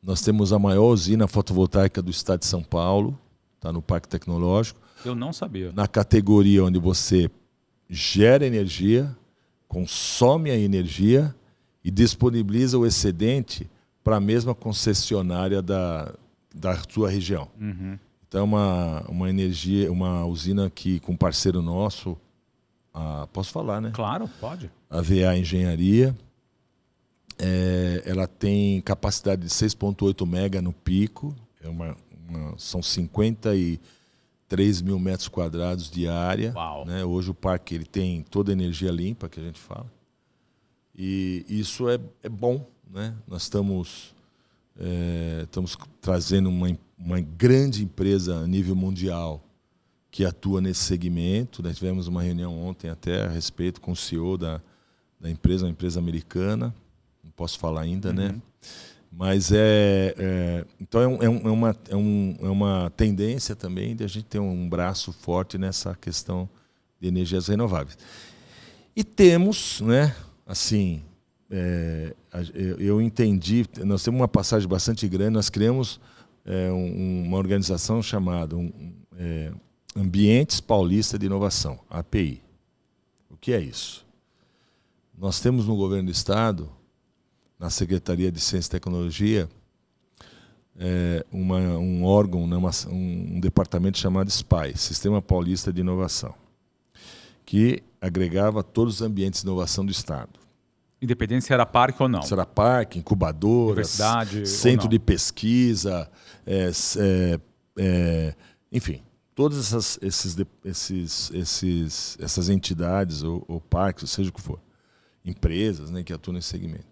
nós temos a maior usina fotovoltaica do estado de São Paulo, está no Parque Tecnológico. Eu não sabia. Na categoria onde você gera energia, consome a energia e disponibiliza o excedente para a mesma concessionária da sua região. Uhum. Então é uma usina que, com um parceiro nosso, posso falar, né? Claro, pode. A VA Engenharia. Ela tem capacidade de 6,8 mega no pico, são 53 mil metros quadrados de área. Uau. Né? Hoje o parque ele tem toda a energia limpa, que a gente fala. E isso é bom. Né? Nós estamos trazendo uma grande empresa a nível mundial que atua nesse segmento. Nós tivemos uma reunião ontem até a respeito com o CEO da empresa, uma empresa americana. Não posso falar ainda, né? Mas então é uma tendência também de a gente ter um braço forte nessa questão de energias renováveis. E temos, né, assim, eu entendi, nós temos uma passagem bastante grande, nós criamos uma organização chamada Ambientes Paulista de Inovação, API. O que é isso? Nós temos no governo do Estado, na Secretaria de Ciência e Tecnologia, um órgão, um departamento chamado SPI, Sistema Paulista de Inovação, que agregava todos os ambientes de inovação do Estado. Independente se era parque ou não. Se era parque, incubadora, universidade, centro de pesquisa, enfim, todas essas entidades ou parques, seja o que for, empresas, né, que atuam nesse segmento.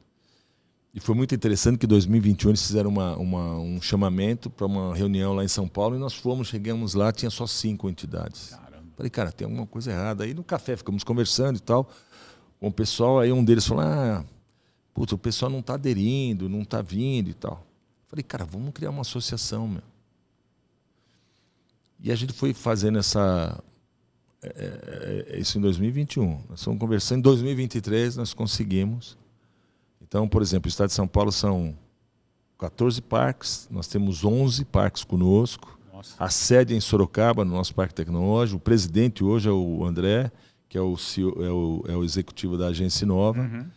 E foi muito interessante que em 2021 eles fizeram um chamamento para uma reunião lá em São Paulo e nós chegamos lá, tinha só 5 entidades. Caramba. Falei, cara, tem alguma coisa errada. Aí no café ficamos conversando e tal com o pessoal, aí um deles falou, o pessoal não está aderindo, não está vindo e tal. Falei, cara, vamos criar uma associação, meu. E a gente foi fazendo isso em 2021. Nós fomos conversando, em 2023 nós conseguimos. Então, por exemplo, o Estado de São Paulo são 14 parques, nós temos 11 parques conosco. Nossa. A sede é em Sorocaba, no nosso Parque Tecnológico. O presidente hoje é o André, que é o CEO, é o executivo da Agência Inova.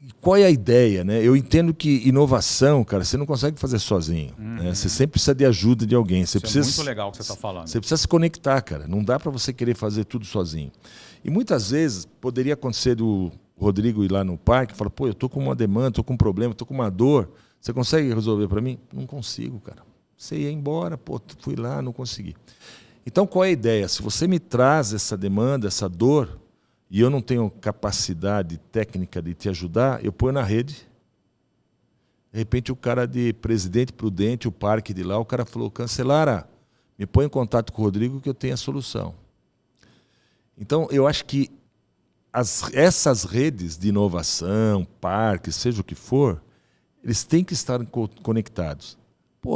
E qual é a ideia, né? Eu entendo que inovação, cara, você não consegue fazer sozinho. Né? Você sempre precisa de ajuda de alguém. Você precisa, é muito legal o que você está falando. Você precisa se conectar, cara. Não dá para você querer fazer tudo sozinho. E muitas vezes poderia acontecer do Rodrigo ir lá no parque e falar, eu estou com uma demanda, estou com um problema, estou com uma dor. Você consegue resolver para mim? Não consigo, cara. Você ia embora, fui lá, não consegui. Então, qual é a ideia? Se você me traz essa demanda, essa dor, e eu não tenho capacidade técnica de te ajudar, eu ponho na rede. De repente, o cara de Presidente Prudente, o parque de lá, o cara falou, Cancelara, me põe em contato com o Rodrigo que eu tenho a solução. Então, eu acho que essas redes de inovação, parques, seja o que for, eles têm que estar conectados.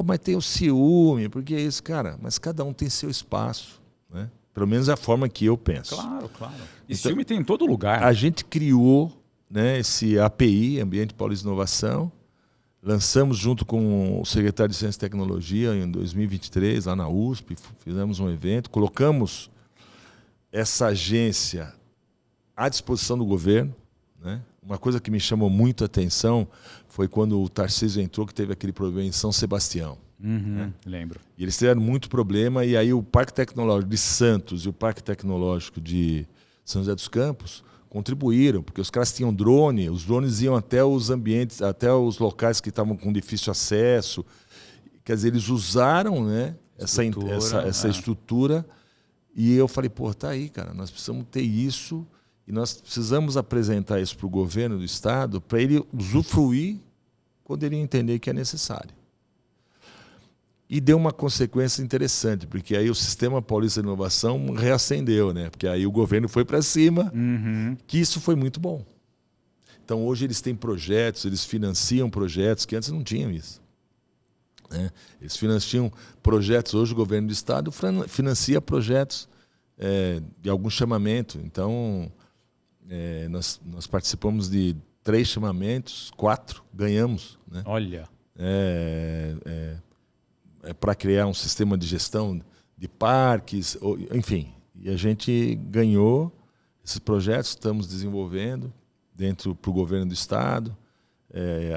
Mas tem o ciúme, porque é isso, cara. Mas cada um tem seu espaço, né? Pelo menos é a forma que eu penso. Claro, claro. E então, ciúme tem em todo lugar. A gente criou, né, esse API, Ambiente Paulista de Inovação. Lançamos junto com o secretário de Ciência e Tecnologia em 2023, lá na USP. Fizemos um evento, colocamos essa agência à disposição do governo, né? Uma coisa que me chamou muito a atenção foi quando o Tarcísio entrou, que teve aquele problema em São Sebastião. Né? Lembro. E eles tiveram muito problema, e aí o Parque Tecnológico de Santos e o Parque Tecnológico de São José dos Campos contribuíram, porque os caras tinham drone, os drones iam até os ambientes, até os locais que estavam com difícil acesso. Quer dizer, eles usaram, né, essa estrutura, e eu falei, tá aí, cara, nós precisamos ter isso. E nós precisamos apresentar isso para o governo do Estado para ele usufruir quando ele entender que é necessário. E deu uma consequência interessante, porque aí o Sistema Paulista de Inovação reacendeu, né? Porque aí o governo foi para cima, que isso foi muito bom. Então hoje eles têm projetos, eles financiam projetos que antes não tinham isso. Né? Eles financiam projetos, hoje o governo do Estado financia projetos de algum chamamento. Então, nós participamos de 3 chamamentos, 4 ganhamos. Né? Olha! Para criar um sistema de gestão de parques, enfim. E a gente ganhou esses projetos, estamos desenvolvendo para o governo do Estado.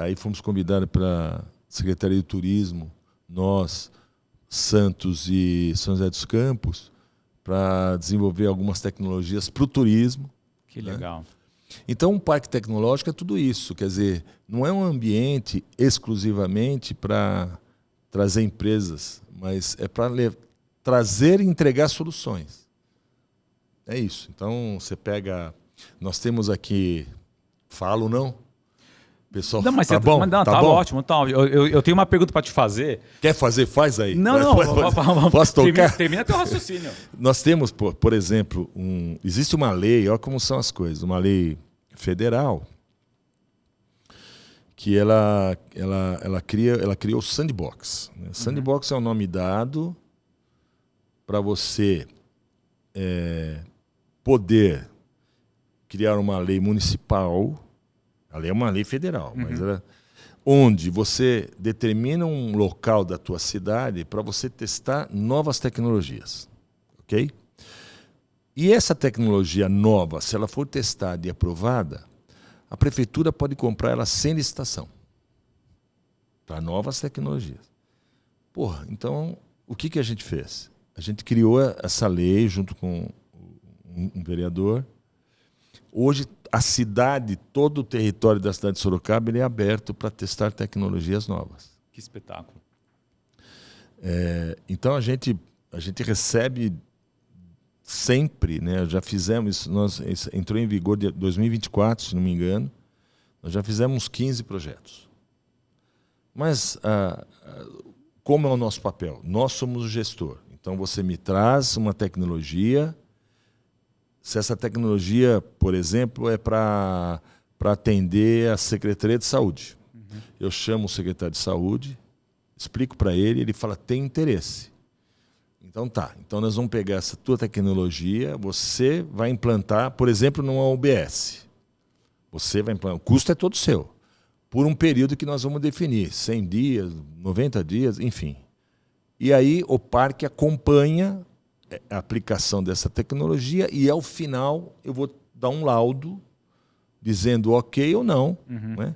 Aí fomos convidados para a Secretaria de Turismo, nós, Santos e São José dos Campos, para desenvolver algumas tecnologias para o turismo. Que legal. Né? Então, um parque tecnológico é tudo isso. Quer dizer, não é um ambiente exclusivamente para trazer empresas, mas é para trazer e entregar soluções. É isso. Então, você pega... Nós temos aqui... Falo, não? Pessoal, não, mas tá bom? Não, tá bom? Ótimo. Tá. Eu tenho uma pergunta para te fazer. Quer fazer? Faz aí. Não. Posso tocar? Termina teu raciocínio. Nós temos, por exemplo, existe uma lei, olha como são as coisas, uma lei federal que ela criou o Sandbox. Né? Sandbox é o nome dado para você poder criar uma lei municipal. A lei é uma lei federal, mas onde você determina um local da tua cidade para você testar novas tecnologias, ok? E essa tecnologia nova, se ela for testada e aprovada, a prefeitura pode comprar ela sem licitação para novas tecnologias. Porra, então o que a gente fez? A gente criou essa lei junto com um vereador. Hoje, a cidade, todo o território da cidade de Sorocaba, ele é aberto para testar tecnologias novas. Que espetáculo. Então, a gente recebe sempre, né? Já fizemos, entrou em vigor em 2024, se não me engano, nós já fizemos 15 projetos. Mas, como é o nosso papel? Nós somos o gestor. Então, você me traz uma tecnologia. Se essa tecnologia, por exemplo, é para atender a Secretaria de Saúde. Eu chamo o secretário de Saúde, explico para ele, ele fala, tem interesse. Então tá, então nós vamos pegar essa tua tecnologia, você vai implantar, por exemplo, numa UBS. Você vai implantar, o custo é todo seu. Por um período que nós vamos definir, 100 dias, 90 dias, enfim. E aí o parque acompanha a aplicação dessa tecnologia e, ao final, eu vou dar um laudo dizendo ok ou não, né?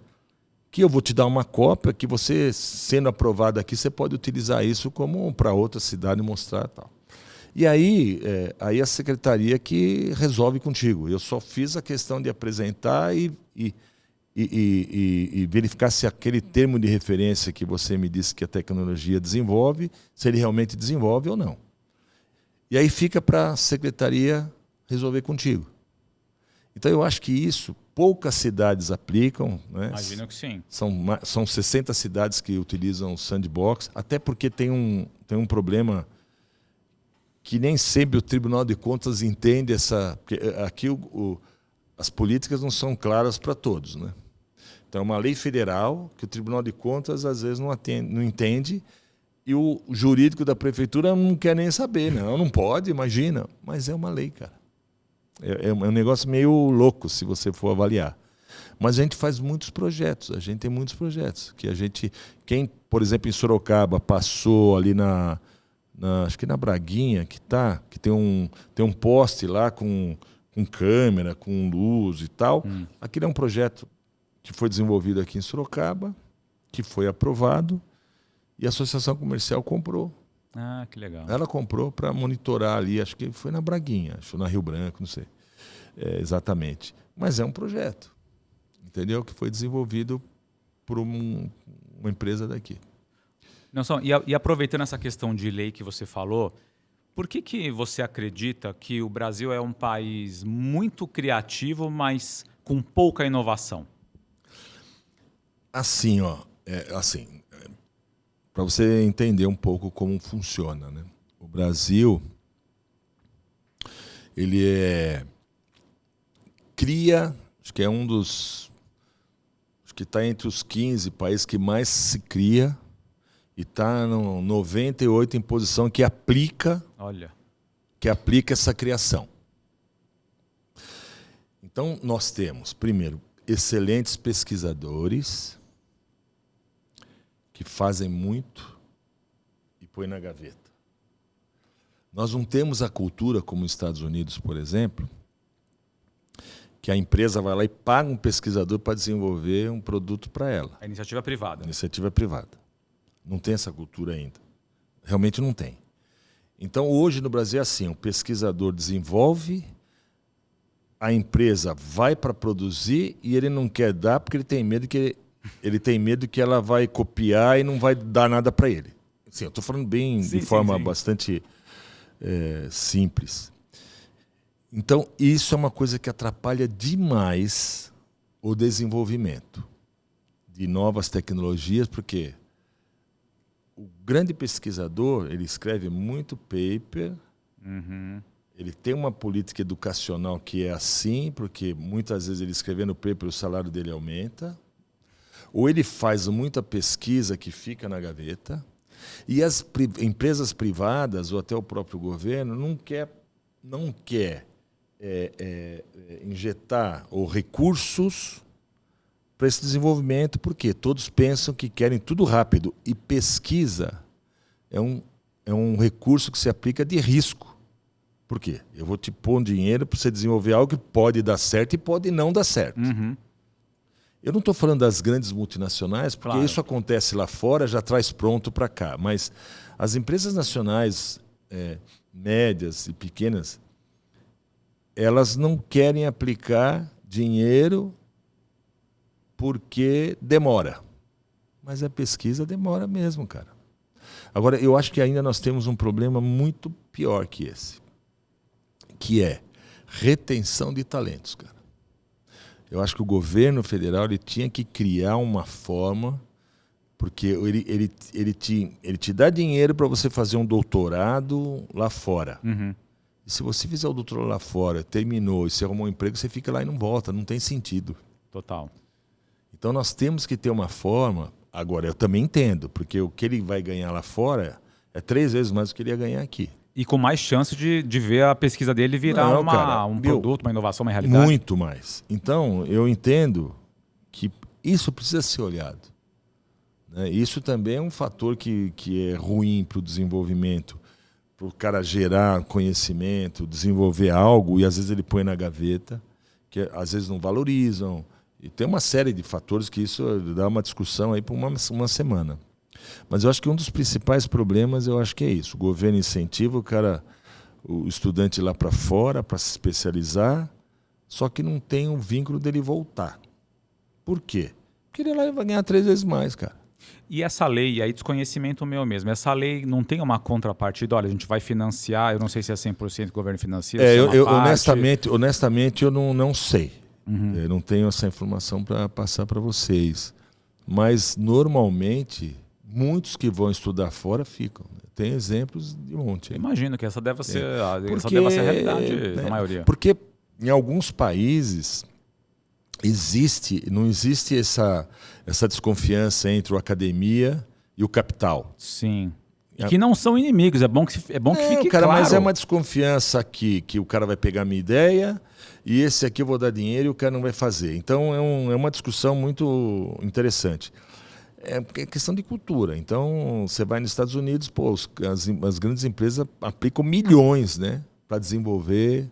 Que eu vou te dar uma cópia que você, sendo aprovado aqui, você pode utilizar isso como para outra cidade mostrar tal. E aí, aí a secretaria que resolve contigo. Eu só fiz a questão de apresentar e verificar se aquele termo de referência que você me disse que a tecnologia desenvolve, se ele realmente desenvolve ou não. E aí fica para a secretaria resolver contigo. Então, eu acho que isso poucas cidades aplicam. Né? Imagino que sim. São 60 cidades que utilizam o Sandbox, até porque tem um problema que nem sempre o Tribunal de Contas entende essa... Porque aqui as políticas não são claras para todos. Né? Então, é uma lei federal que o Tribunal de Contas, às vezes, não entende. E o jurídico da prefeitura não quer nem saber. Não pode, imagina. Mas é uma lei, cara. É um negócio meio louco, se você for avaliar. Mas a gente faz muitos projetos. A gente tem muitos projetos. Quem, por exemplo, em Sorocaba, passou ali acho que na Braguinha, que tem um poste lá com câmera, com luz e tal. Aquele é um projeto que foi desenvolvido aqui em Sorocaba, que foi aprovado. E a Associação Comercial comprou. Ah, que legal. Ela comprou para monitorar ali, acho que foi na Braguinha, acho na Rio Branco, não sei exatamente. Mas é um projeto, entendeu? Que foi desenvolvido por uma empresa daqui. Nelson, e aproveitando essa questão de lei que você falou, por que você acredita que o Brasil é um país muito criativo, mas com pouca inovação? Assim, para você entender um pouco como funciona, né? O Brasil, ele cria, acho que é acho que está entre os 15 países que mais se cria e está no 98 em posição que aplica essa criação. Então, nós temos, primeiro, excelentes pesquisadores que fazem muito e põem na gaveta. Nós não temos a cultura, como os Estados Unidos, por exemplo, que a empresa vai lá e paga um pesquisador para desenvolver um produto para ela. A iniciativa privada. A iniciativa privada. Não tem essa cultura ainda. Realmente não tem. Então, hoje no Brasil é assim, o pesquisador desenvolve, a empresa vai para produzir e ele não quer dar porque ele tem medo que ela vai copiar e não vai dar nada para ele. Assim, eu estou falando de forma bastante simples. Então, isso é uma coisa que atrapalha demais o desenvolvimento de novas tecnologias, porque o grande pesquisador, ele escreve muito paper, ele tem uma política educacional que é assim, porque muitas vezes ele escrevendo paper o salário dele aumenta. Ou ele faz muita pesquisa que fica na gaveta, e as empresas privadas, ou até o próprio governo, não quer injetar ou recursos para esse desenvolvimento, porque todos pensam que querem tudo rápido. E pesquisa é um recurso que se aplica de risco. Por quê? Eu vou te pôr um dinheiro para você desenvolver algo que pode dar certo e pode não dar certo. Uhum. Eu não estou falando das grandes multinacionais, porque Claro. isso acontece lá fora, já traz pronto para cá. Mas as empresas nacionais, médias e pequenas, elas não querem aplicar dinheiro porque demora. Mas a pesquisa demora mesmo, cara. Agora, eu acho que ainda nós temos um problema muito pior que esse, que é retenção de talentos, cara. Eu acho que o governo federal ele tinha que criar uma forma, porque ele te dá dinheiro para você fazer um doutorado lá fora. Uhum. E se você fizer o doutorado lá fora, terminou e você arrumou um emprego, você fica lá e não volta, não tem sentido. Total. Então nós temos que ter uma forma. Agora, eu também entendo, porque o que ele vai ganhar lá fora é 3 vezes mais do que ele ia ganhar aqui. E com mais chance de ver a pesquisa dele virar Não, cara, um produto, uma inovação, uma realidade. Muito mais. Então, eu entendo que isso precisa ser olhado, né? Isso também é um fator que é ruim para o desenvolvimento, para o cara gerar conhecimento, desenvolver algo, e às vezes ele põe na gaveta, que às vezes não valorizam. E tem uma série de fatores que isso dá uma discussão aí por uma semana. Mas eu acho que um dos principais problemas, eu acho que é isso. O governo incentiva o estudante lá para fora para se especializar, só que não tem um vínculo dele voltar. Por quê? Porque ele lá vai ganhar 3 vezes mais, cara. E essa lei, aí desconhecimento meu mesmo, essa lei não tem uma contrapartida? Olha, a gente vai financiar, eu não sei se é 100% que o governo financia. Se é uma parte... honestamente, eu não sei. Uhum. Eu não tenho essa informação para passar para vocês. Mas, normalmente, muitos que vão estudar fora ficam. Tem exemplos de um monte. Imagino que essa deve ser a realidade da maioria. Porque em alguns países não existe essa desconfiança entre a academia e o capital. Sim. E que não são inimigos, é bom que fique cara, claro. Mas é uma desconfiança aqui, que o cara vai pegar a minha ideia e esse aqui eu vou dar dinheiro e o cara não vai fazer. Então é uma discussão muito interessante. É questão de cultura. Então você vai nos Estados Unidos, pô, as grandes empresas aplicam milhões, né, para desenvolver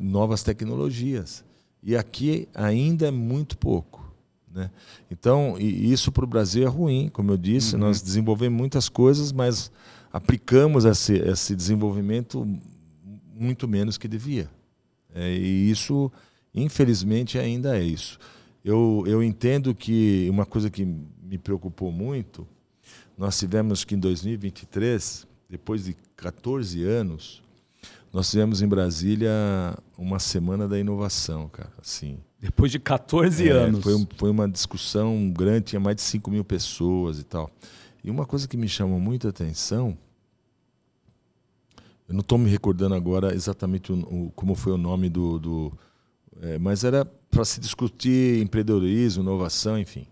novas tecnologias. E aqui ainda é muito pouco, né? Então, isso para o Brasil é ruim, como eu disse. Nós desenvolvemos muitas coisas, mas aplicamos esse desenvolvimento muito menos que devia. E isso, infelizmente, ainda é isso. Eu entendo que uma coisa que me preocupou muito, nós tivemos que em 2023, depois de 14 anos, nós tivemos em Brasília uma semana da inovação, cara, assim. Depois de 14 anos. Foi uma discussão grande, tinha mais de 5.000 pessoas e tal. E uma coisa que me chamou muita atenção, eu não estou me recordando agora exatamente como foi o nome mas era para se discutir empreendedorismo, inovação, enfim,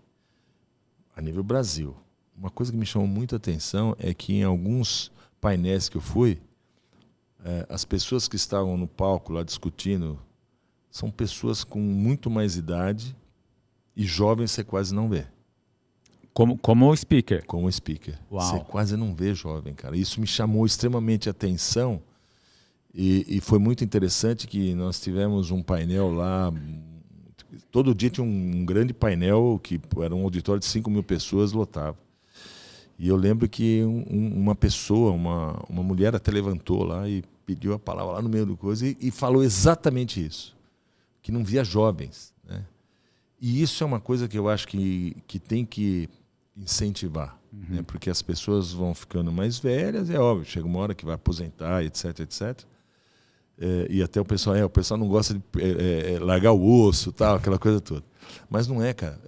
a nível Brasil. Uma coisa que me chamou muita atenção é que em alguns painéis que eu fui, as pessoas que estavam no palco lá discutindo são pessoas com muito mais idade e jovens você quase não vê. Como speaker? Como speaker. Uau. Você quase não vê jovem, cara. Isso me chamou extremamente a atenção e foi muito interessante que nós tivemos um painel lá. Todo dia tinha um grande painel que era um auditório de 5.000 pessoas, lotava. E eu lembro que uma pessoa, uma mulher até levantou lá e pediu a palavra lá no meio do coisa e falou exatamente isso, que não via jovens, né? E isso é uma coisa que eu acho que tem que incentivar, né? Porque as pessoas vão ficando mais velhas, é óbvio, chega uma hora que vai aposentar, etc, etc. E até o pessoal não gosta de largar o osso, tal, aquela coisa toda. Mas não é, cara.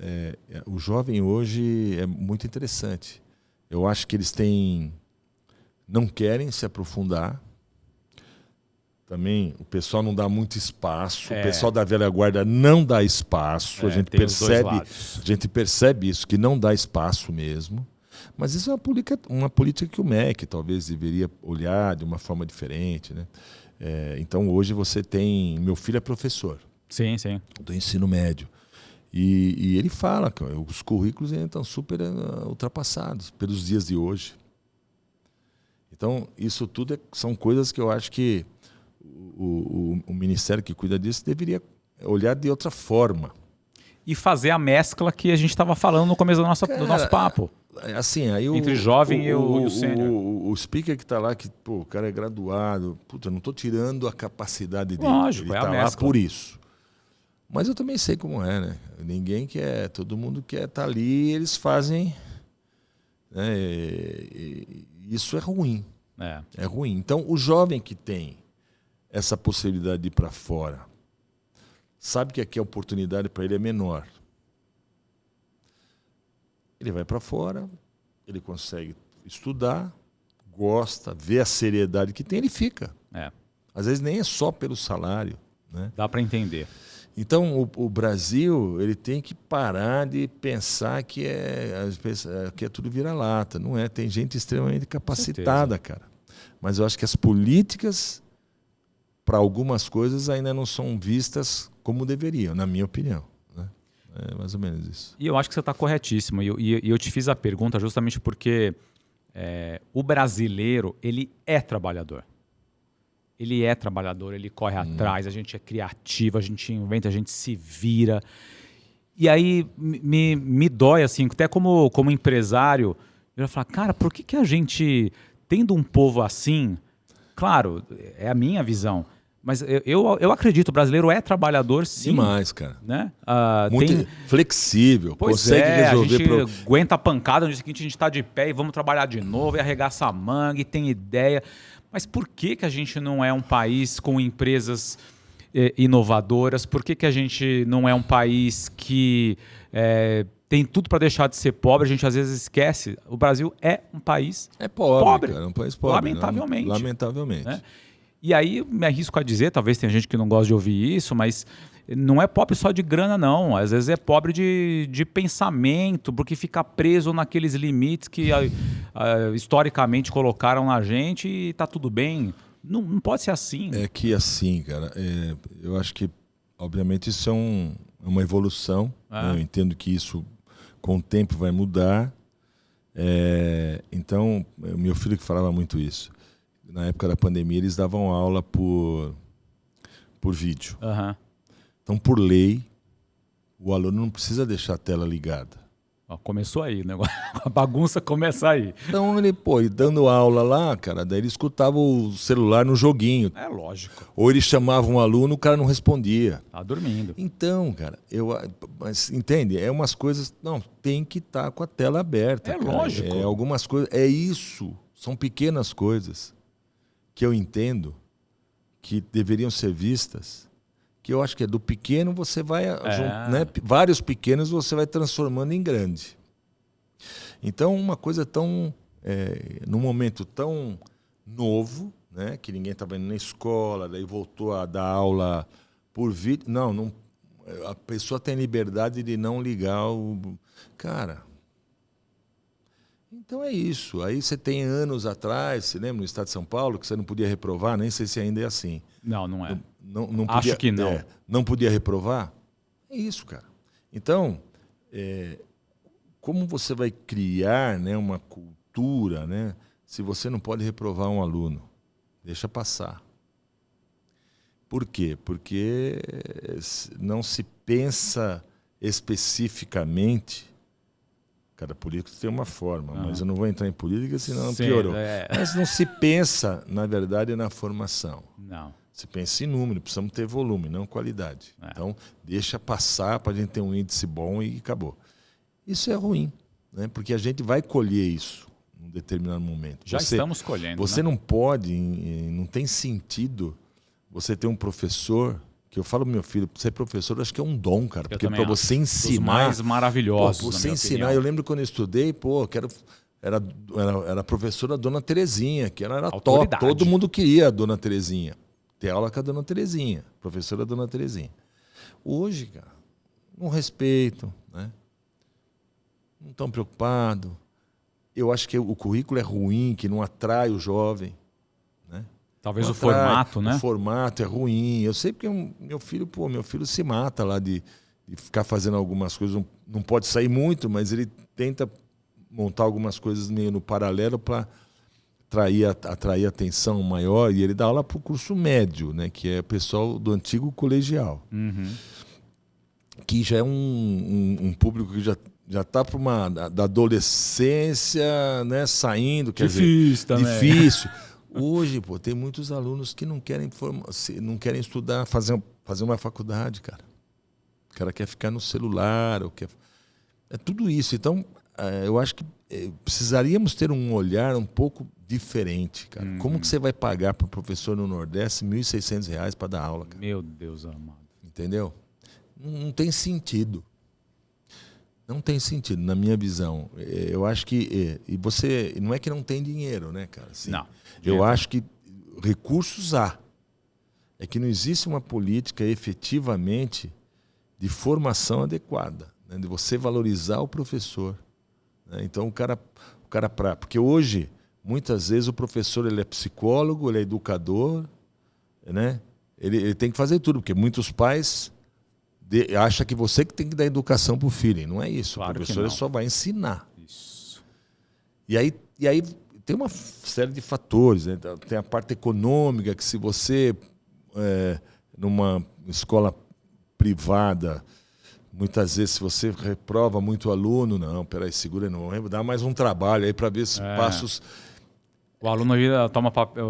O jovem hoje é muito interessante. Eu acho que eles não querem se aprofundar. também o pessoal não dá muito espaço, o pessoal da velha guarda não dá espaço, a gente percebe isso, que não dá espaço mesmo. Mas isso é uma política que o MEC talvez deveria olhar de uma forma diferente, né? Então hoje você tem... Meu filho é professor. Sim. Do ensino médio. E ele fala que os currículos ainda estão super ultrapassados pelos dias de hoje. Então, isso tudo são coisas que eu acho que o Ministério que cuida disso deveria olhar de outra forma. E fazer a mescla que a gente estava falando no começo do nosso papo. Assim, aí entre jovem e o sênior. O speaker que está lá, que o cara é graduado, eu não estou tirando a capacidade dele. Lógico, ele está lá por isso. Mas eu também sei como é, né? Ninguém quer, todo mundo quer estar ali, eles fazem. Né? Isso é ruim. É ruim. Então, o jovem que tem essa possibilidade de ir para fora, sabe que aqui a oportunidade para ele é menor. Ele vai para fora, ele consegue estudar, gosta, vê a seriedade que tem, ele fica. Às vezes nem é só pelo salário. Né? Dá para entender. Então, o Brasil ele tem que parar de pensar que é tudo vira-lata. Não é. Tem gente extremamente capacitada, cara. Mas eu acho que as políticas, para algumas coisas, ainda não são vistas como deveriam, na minha opinião. Né? É mais ou menos isso. E eu acho que você está corretíssimo. E eu te fiz a pergunta justamente porque o brasileiro ele é trabalhador. Ele é trabalhador, ele corre atrás, a gente é criativo, a gente inventa, a gente se vira. E aí me dói, assim, até como empresário, eu ia falar, cara, por que a gente, tendo um povo assim, claro, é a minha visão, mas eu acredito, o brasileiro é trabalhador, sim. Demais, cara. Né? Muito flexível, consegue resolver... A gente aguenta a pancada, no dia seguinte a gente está de pé e vamos trabalhar de novo, e arregaça a manga, e tem ideia... Mas por que a gente não é um país com empresas inovadoras? Por que a gente não é um país que tem tudo para deixar de ser pobre? A gente às vezes esquece. O Brasil é um país pobre. Cara, um país pobre. Lamentavelmente. Lamentavelmente. Né? E aí me arrisco a dizer, talvez tenha gente que não gosta de ouvir isso, mas não é pobre só de grana, não. Às vezes é pobre de pensamento, porque fica preso naqueles limites que historicamente colocaram na gente e está tudo bem. Não pode ser assim. É que assim, cara, eu acho que, obviamente, isso é uma evolução. Né? Eu entendo que isso, com o tempo, vai mudar. Então, meu filho que falava muito isso. Na época da pandemia, eles davam aula por vídeo. Então, por lei, o aluno não precisa deixar a tela ligada. Começou aí, né? A bagunça começa aí. Então, ele dando aula lá, cara, daí ele escutava o celular no joguinho. É lógico. Ou ele chamava um aluno, o cara não respondia. Tá dormindo. Então, cara, mas entende? É umas coisas... Não, tem que estar com a tela aberta. É lógico. Algumas coisas... É isso. São pequenas coisas que eu entendo que deveriam ser vistas, que eu acho que do pequeno você vai... né, vários pequenos você vai transformando em grande. Então, uma coisa tão... num momento tão novo, né, que ninguém estava indo na escola, daí voltou a dar aula por vídeo. Não, a pessoa tem liberdade de não ligar o... Cara... Então é isso. Aí você tem anos atrás, você lembra no estado de São Paulo, que você não podia reprovar, nem sei se ainda é assim. Não é. Não podia, acho que não. Não podia reprovar? É isso, cara. Então, como você vai criar, né, uma cultura, né, se você não pode reprovar um aluno? Deixa passar. Por quê? Porque não se pensa especificamente... Cada político tem uma forma, mas eu não vou entrar em política, senão piorou. Mas não se pensa, na verdade, na formação. Não. Se pensa em número, precisamos ter volume, não qualidade. Então, deixa passar para a gente ter um índice bom e acabou. Isso é ruim, né? Porque a gente vai colher isso em um determinado momento. Já estamos colhendo. Você não pode, não tem sentido você ter um professor... Que eu falo pro meu filho, ser professor, acho que é um dom, cara. Porque para você ensinar... Os mais maravilhosos, pra você ensinar, eu lembro quando eu estudei, era a professora Dona Terezinha, que ela era top. Todo mundo queria a Dona Terezinha. ter aula com a dona Terezinha, professora dona Terezinha. Hoje, cara, não respeitam, né? Não estão preocupados. Eu acho que o currículo é ruim, que não atrai o jovem, né? Talvez não o formato, né? O formato é ruim. Eu sei porque meu filho se mata lá de ficar fazendo algumas coisas. Não pode sair muito, mas ele tenta montar algumas coisas meio no paralelo para atrair atenção maior. E ele dá aula para o curso médio, né? Que é o pessoal do antigo colegial. Uhum. Que já é um público que já está da adolescência, né, saindo. Difícil também. Difícil. Hoje, pô, tem muitos alunos que não querem estudar, fazer uma faculdade, cara. O cara quer ficar no celular, é tudo isso. Então, eu acho que precisaríamos ter um olhar um pouco diferente, cara. Como que você vai pagar para o professor no Nordeste R$ 1.600 para dar aula, cara? Meu Deus amado. Entendeu? Não tem sentido. Não tem sentido, na minha visão. Eu acho que... E você... Não é que não tem dinheiro, né, cara? Assim, não. Eu acho que recursos há. É que não existe uma política efetivamente de formação adequada, né? De você valorizar o professor, né? Então, porque hoje, muitas vezes, o professor ele é psicólogo, ele é educador, né? Ele tem que fazer tudo, porque muitos pais... acha que você que tem que dar educação para o filho. Não é isso. Claro, o professor ele só vai ensinar. Isso. E aí tem uma série de fatores, né? Tem a parte econômica, que se você, numa escola privada, muitas vezes, se você reprova muito aluno, não, peraí, segura, não, dá mais um trabalho aí para ver se passos... O aluno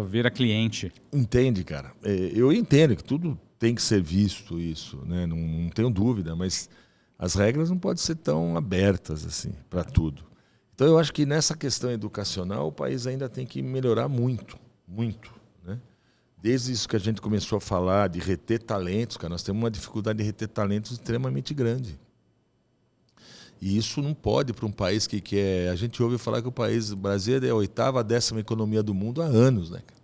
vira cliente. Entende, cara? Eu entendo que tudo tem que ser visto isso, né? Não tenho dúvida, mas as regras não podem ser tão abertas assim para tudo. Então eu acho que nessa questão educacional o país ainda tem que melhorar muito, muito, né? Desde isso que a gente começou a falar de reter talentos, cara, nós temos uma dificuldade de reter talentos extremamente grande. E isso não pode para um país que quer... A gente ouve falar que o Brasil é a 8ª, 10ª economia do mundo há anos, né, cara?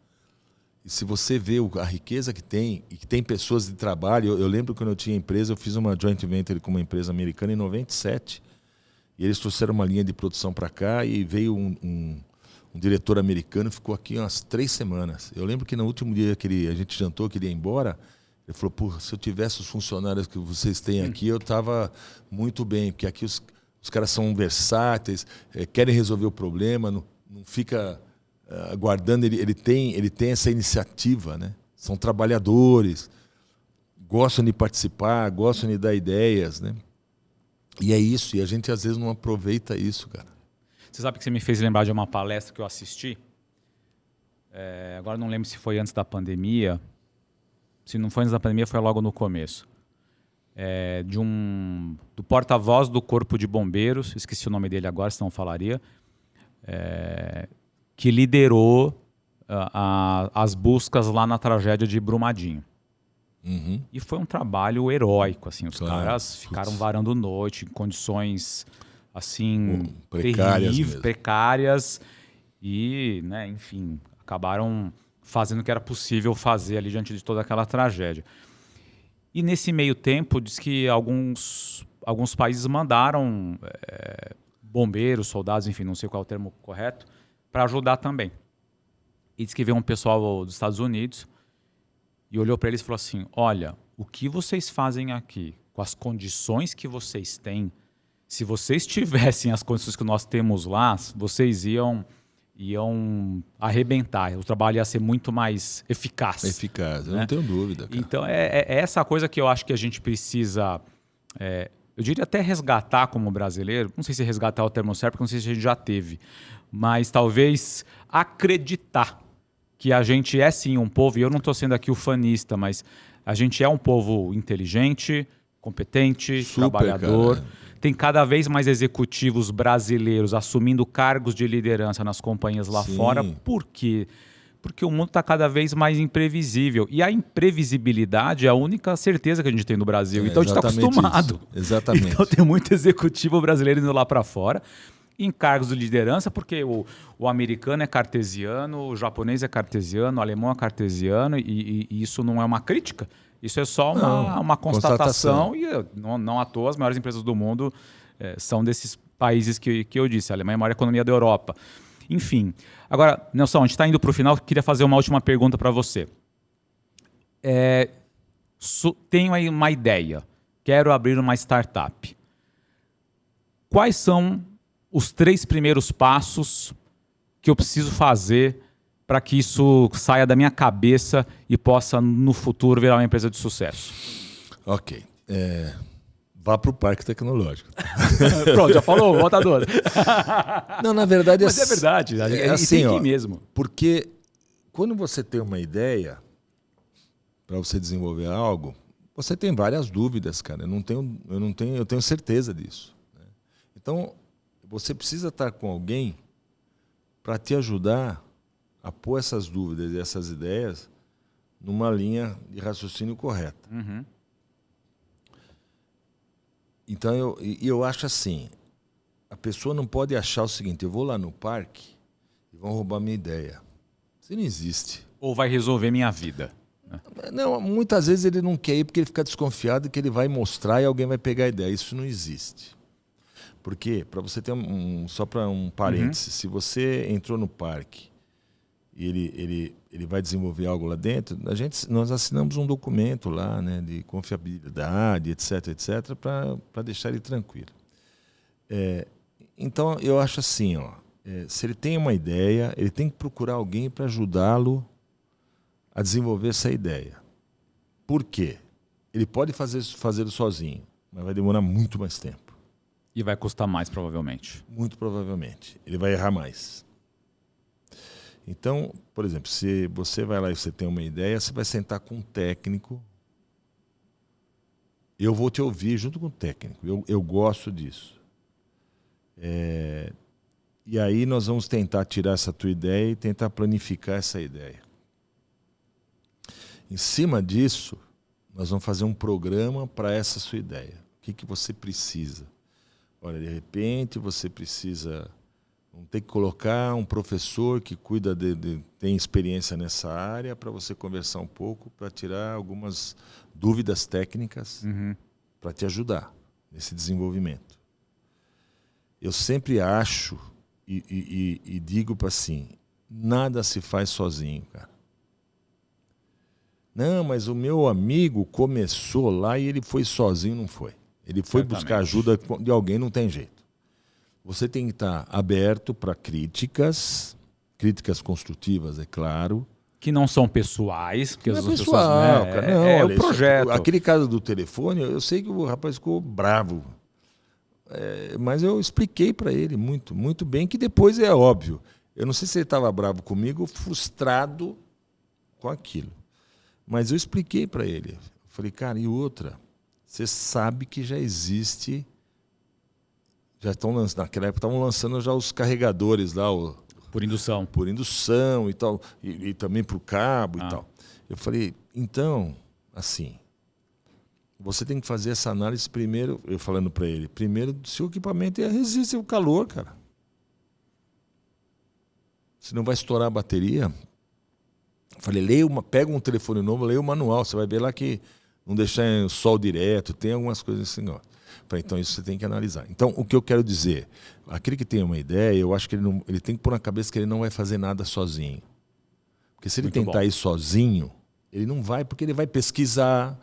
E se você vê a riqueza que tem, e que tem pessoas de trabalho... Eu lembro quando eu tinha empresa, eu fiz uma joint venture com uma empresa americana em 97. E eles trouxeram uma linha de produção para cá e veio um diretor americano, ficou aqui umas 3 semanas. Eu lembro que no último dia que a gente jantou, que ele ia embora... Ele falou, pô, se eu tivesse os funcionários que vocês têm aqui, eu estava muito bem, porque aqui os caras são versáteis, querem resolver o problema, não fica aguardando, ele tem essa iniciativa, né? São trabalhadores, gostam de participar, gostam de dar ideias, né? E é isso, e a gente às vezes não aproveita isso, cara. Você sabe que você me fez lembrar de uma palestra que eu assisti, agora não lembro se foi antes da pandemia. Se não foi antes da pandemia, foi logo no começo. Do porta-voz do Corpo de Bombeiros, esqueci o nome dele agora, senão eu falaria, que liderou as buscas lá na tragédia de Brumadinho. Uhum. E foi um trabalho heróico, assim, os caras ficaram varando noite em condições assim precárias e, né, enfim, acabaram fazendo o que era possível fazer ali diante de toda aquela tragédia. E nesse meio tempo, diz que alguns países mandaram bombeiros, soldados, enfim, não sei qual é o termo correto, para ajudar também. E diz que veio um pessoal dos Estados Unidos e olhou para eles e falou assim, olha, o que vocês fazem aqui, com as condições que vocês têm, se vocês tivessem as condições que nós temos lá, vocês iam arrebentar, o trabalho ia ser muito mais eficaz. Eficaz, eu né? não tenho dúvida, cara. Então, é essa coisa que eu acho que a gente precisa, eu diria até resgatar como brasileiro, não sei se resgatar é o termo certo, porque não sei se a gente já teve, mas talvez acreditar que a gente é sim um povo, e eu não estou sendo aqui ufanista, mas a gente é um povo inteligente, competente, trabalhador. Cara. Tem cada vez mais executivos brasileiros assumindo cargos de liderança nas companhias lá fora. Por quê? Porque o mundo está cada vez mais imprevisível. E a imprevisibilidade é a única certeza que a gente tem no Brasil. Então a gente está acostumado. Isso. Exatamente. Então tem muito executivo brasileiro indo lá para fora. em cargos de liderança, porque o americano é cartesiano, o japonês é cartesiano, o alemão é cartesiano, e isso não é uma crítica, isso é só uma constatação. E não à toa as maiores empresas do mundo são desses países que eu disse. A Alemanha é a maior economia da Europa. Enfim. Agora, Nelson, a gente está indo para o final, queria fazer uma última pergunta para você. Tenho aí uma ideia, quero abrir uma startup. Quais são os 3 primeiros passos que eu preciso fazer para que isso saia da minha cabeça e possa, no futuro, virar uma empresa de sucesso? Ok. Vá para o parque tecnológico. Pronto, já falou, volta a dor. Não, na verdade... Mas é verdade, é assim, tem que ir mesmo. Porque quando você tem uma ideia para você desenvolver algo, você tem várias dúvidas, cara. Eu tenho certeza disso. Né? Então, você precisa estar com alguém para te ajudar a pôr essas dúvidas e essas ideias numa linha de raciocínio correta. Uhum. Então, eu acho assim, a pessoa não pode achar o seguinte, eu vou lá no parque e vão roubar minha ideia. Isso não existe. Ou vai resolver minha vida. Não, muitas vezes ele não quer ir porque ele fica desconfiado que ele vai mostrar e alguém vai pegar a ideia. Isso não existe. Porque, para você ter só para um parênteses, se você entrou no parque e ele vai desenvolver algo lá dentro, nós assinamos um documento lá, né, de confiabilidade, etc, para deixar ele tranquilo. Então, eu acho assim, se ele tem uma ideia, ele tem que procurar alguém para ajudá-lo a desenvolver essa ideia. Por quê? Ele pode fazê-lo sozinho, mas vai demorar muito mais tempo. E vai custar mais, provavelmente. Muito provavelmente. Ele vai errar mais. Então, por exemplo, se você vai lá e você tem uma ideia, você vai sentar com um técnico. Eu vou te ouvir junto com o técnico. Eu gosto disso. E aí nós vamos tentar tirar essa tua ideia e tentar planificar essa ideia. Em cima disso, nós vamos fazer um programa para essa sua ideia. O que você precisa? Olha, de repente você precisa... Vamos ter que colocar um professor que cuida tem experiência nessa área para você conversar um pouco, para tirar algumas dúvidas técnicas para te ajudar nesse desenvolvimento. Eu sempre acho e digo para assim, nada se faz sozinho, cara. Não, mas o meu amigo começou lá e ele foi sozinho, não foi. Ele foi buscar ajuda de alguém, não tem jeito. Você tem que estar aberto para críticas construtivas, é claro. Que não são pessoais. Porque não as é pessoal, pessoas, cara. Não, olha, o projeto. Aquele caso do telefone, eu sei que o rapaz ficou bravo. Mas eu expliquei para ele muito bem, que depois é óbvio. Eu não sei se ele estava bravo comigo ou frustrado com aquilo. Mas eu expliquei para ele. Eu falei, cara, e outra? Você sabe que já existe... Já estão lançando, naquela época estavam lançando já os carregadores lá. Por indução. Por indução e tal. E também para o cabo e tal. Eu falei, então, assim, você tem que fazer essa análise primeiro, eu falando para ele, primeiro se o equipamento resiste ao calor, cara. Se não vai estourar a bateria. Eu falei, pega um telefone novo, leia o manual, você vai ver lá que não deixar em sol direto, tem algumas coisas assim, ó. Então isso você tem que analisar. Então o que eu quero dizer, aquele que tem uma ideia, eu acho que ele tem que pôr na cabeça que ele não vai fazer nada sozinho. Porque se ele tentar ir sozinho, ele não vai, porque ele vai pesquisar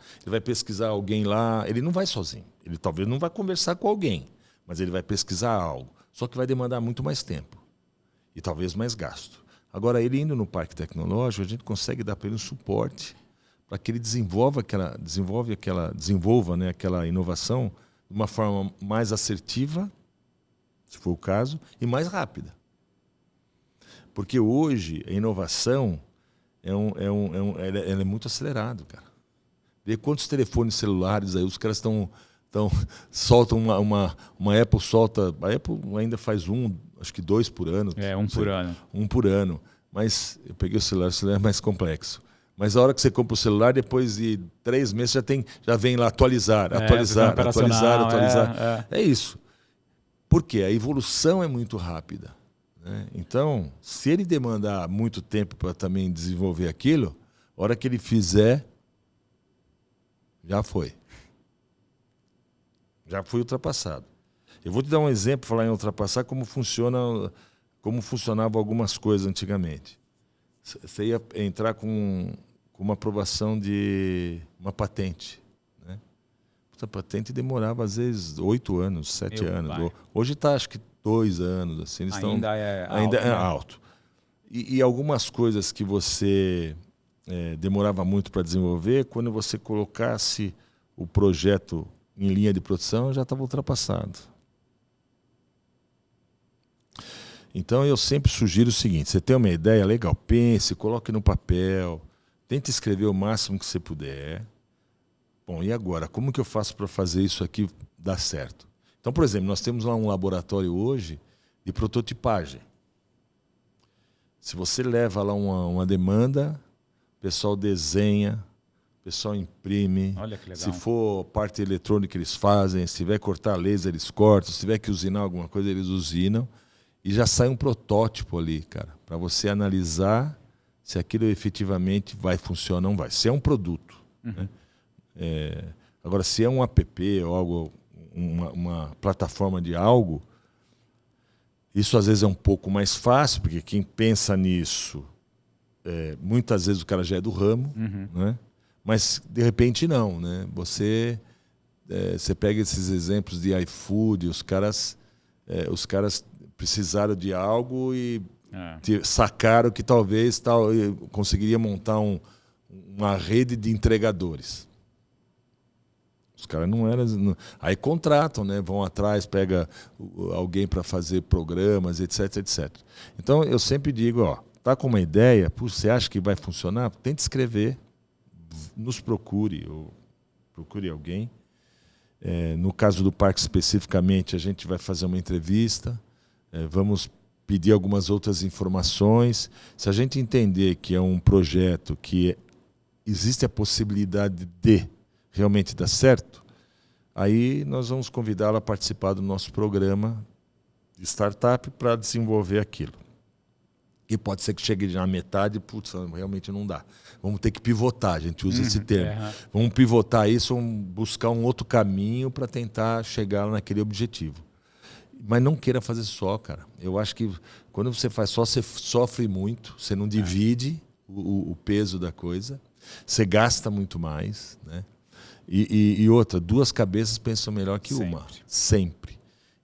alguém lá, ele não vai sozinho. Ele talvez não vai conversar com alguém, mas ele vai pesquisar algo. Só que vai demandar muito mais tempo e talvez mais gasto. Agora, ele indo no parque tecnológico, a gente consegue dar para ele um suporte para que ele desenvolva aquela inovação de uma forma mais assertiva, se for o caso, e mais rápida. Porque hoje a inovação ela é muito acelerada, cara. Vê quantos telefones celulares aí os caras soltam uma Apple solta, a Apple ainda faz acho que 2 por ano. Por ano. 1 por ano. Mas eu peguei o celular é mais complexo. Mas a hora que você compra o celular, depois de 3 meses já vem lá atualizar. É isso. Por quê? A evolução é muito rápida, né? Então, se ele demandar muito tempo para também desenvolver aquilo, a hora que ele fizer, já foi. Já foi ultrapassado. Eu vou te dar um exemplo, falar em ultrapassar, como funcionavam algumas coisas antigamente. Você ia entrar com uma aprovação de uma patente, né? A patente demorava, às vezes, 8 anos, 7 anos. Hoje está, acho que, 2 anos. Assim, eles ainda é alto. E algumas coisas que você demorava muito para desenvolver, quando você colocasse o projeto em linha de produção, já estava ultrapassado. Então, eu sempre sugiro o seguinte: você tem uma ideia legal, pense, coloque no papel, tente escrever o máximo que você puder. Bom, e agora? Como que eu faço para fazer isso aqui dar certo? Então, por exemplo, nós temos lá um laboratório hoje de prototipagem. Se você leva lá uma demanda, o pessoal desenha, o pessoal imprime. Olha que legal. Se for parte eletrônica, eles fazem. Se tiver que cortar laser, eles cortam. Se tiver que usinar alguma coisa, eles usinam. E já sai um protótipo ali, cara, para você analisar se aquilo efetivamente vai funcionar ou não vai. Se é um produto. Né? Agora, se é um app ou algo, uma plataforma de algo, isso às vezes é um pouco mais fácil, porque quem pensa nisso, muitas vezes o cara já é do ramo, né? Mas de repente não, né? Você pega esses exemplos de iFood, os caras precisaram de algo e sacaram que talvez conseguiria montar uma rede de entregadores. Os caras não eram... Aí contratam, né? Vão atrás, pega alguém para fazer programas, etc, etc. Então, eu sempre digo, tá com uma ideia, você acha que vai funcionar? Tente escrever, nos procure, ou procure alguém. No caso do parque especificamente, a gente vai fazer uma entrevista, vamos pedir algumas outras informações. Se a gente entender que é um projeto que existe a possibilidade de realmente dar certo, aí nós vamos convidá-la a participar do nosso programa de startup para desenvolver aquilo. E pode ser que chegue na metade, putz, realmente não dá. Vamos ter que pivotar, a gente usa esse termo. Vamos pivotar isso, vamos buscar um outro caminho para tentar chegar naquele objetivo. Mas não queira fazer só, cara. Eu acho que quando você faz só, você sofre muito, você não divide o peso da coisa, você gasta muito mais, né? E outra, 2 cabeças pensam melhor que uma. Sempre.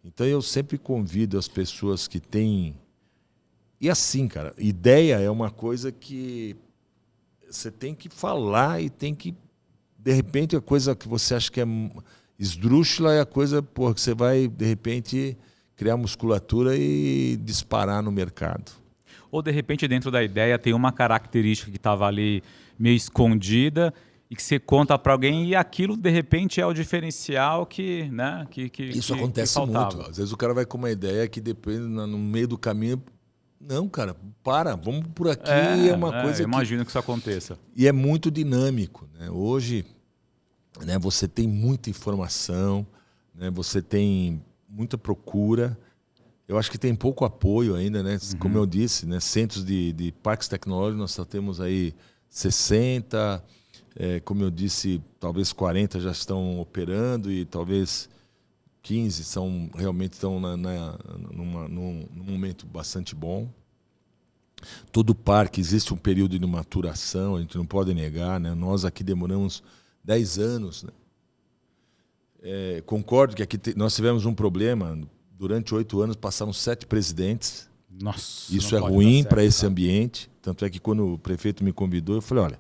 Então eu sempre convido as pessoas que têm... E assim, cara, ideia é uma coisa que você tem que falar e tem que... De repente, a coisa que você acha que é esdrúxula é a coisa que você vai, de repente, criar musculatura e disparar no mercado. Ou, de repente, dentro da ideia tem uma característica que estava ali meio escondida e que você conta para alguém e aquilo, de repente, é o diferencial que, né, Isso acontece muito. Às vezes o cara vai com uma ideia que depois, no meio do caminho... Não, cara, vamos por aqui, é uma coisa eu imagino que isso aconteça. E é muito dinâmico, né? Hoje, né, você tem muita informação, né, você tem muita procura. Eu acho que tem pouco apoio ainda, né? Como eu disse, né, centros de parques tecnológicos, nós só temos aí 60, como eu disse, talvez 40 já estão operando e talvez 15 realmente estão num momento bastante bom. Todo parque existe um período de maturação, a gente não pode negar, né? Nós aqui demoramos 10 anos. Né? Concordo que aqui nós tivemos um problema. Durante 8 anos passaram 7 presidentes. Nossa, isso é ruim para esse ambiente. Tanto é que quando o prefeito me convidou, eu falei, olha,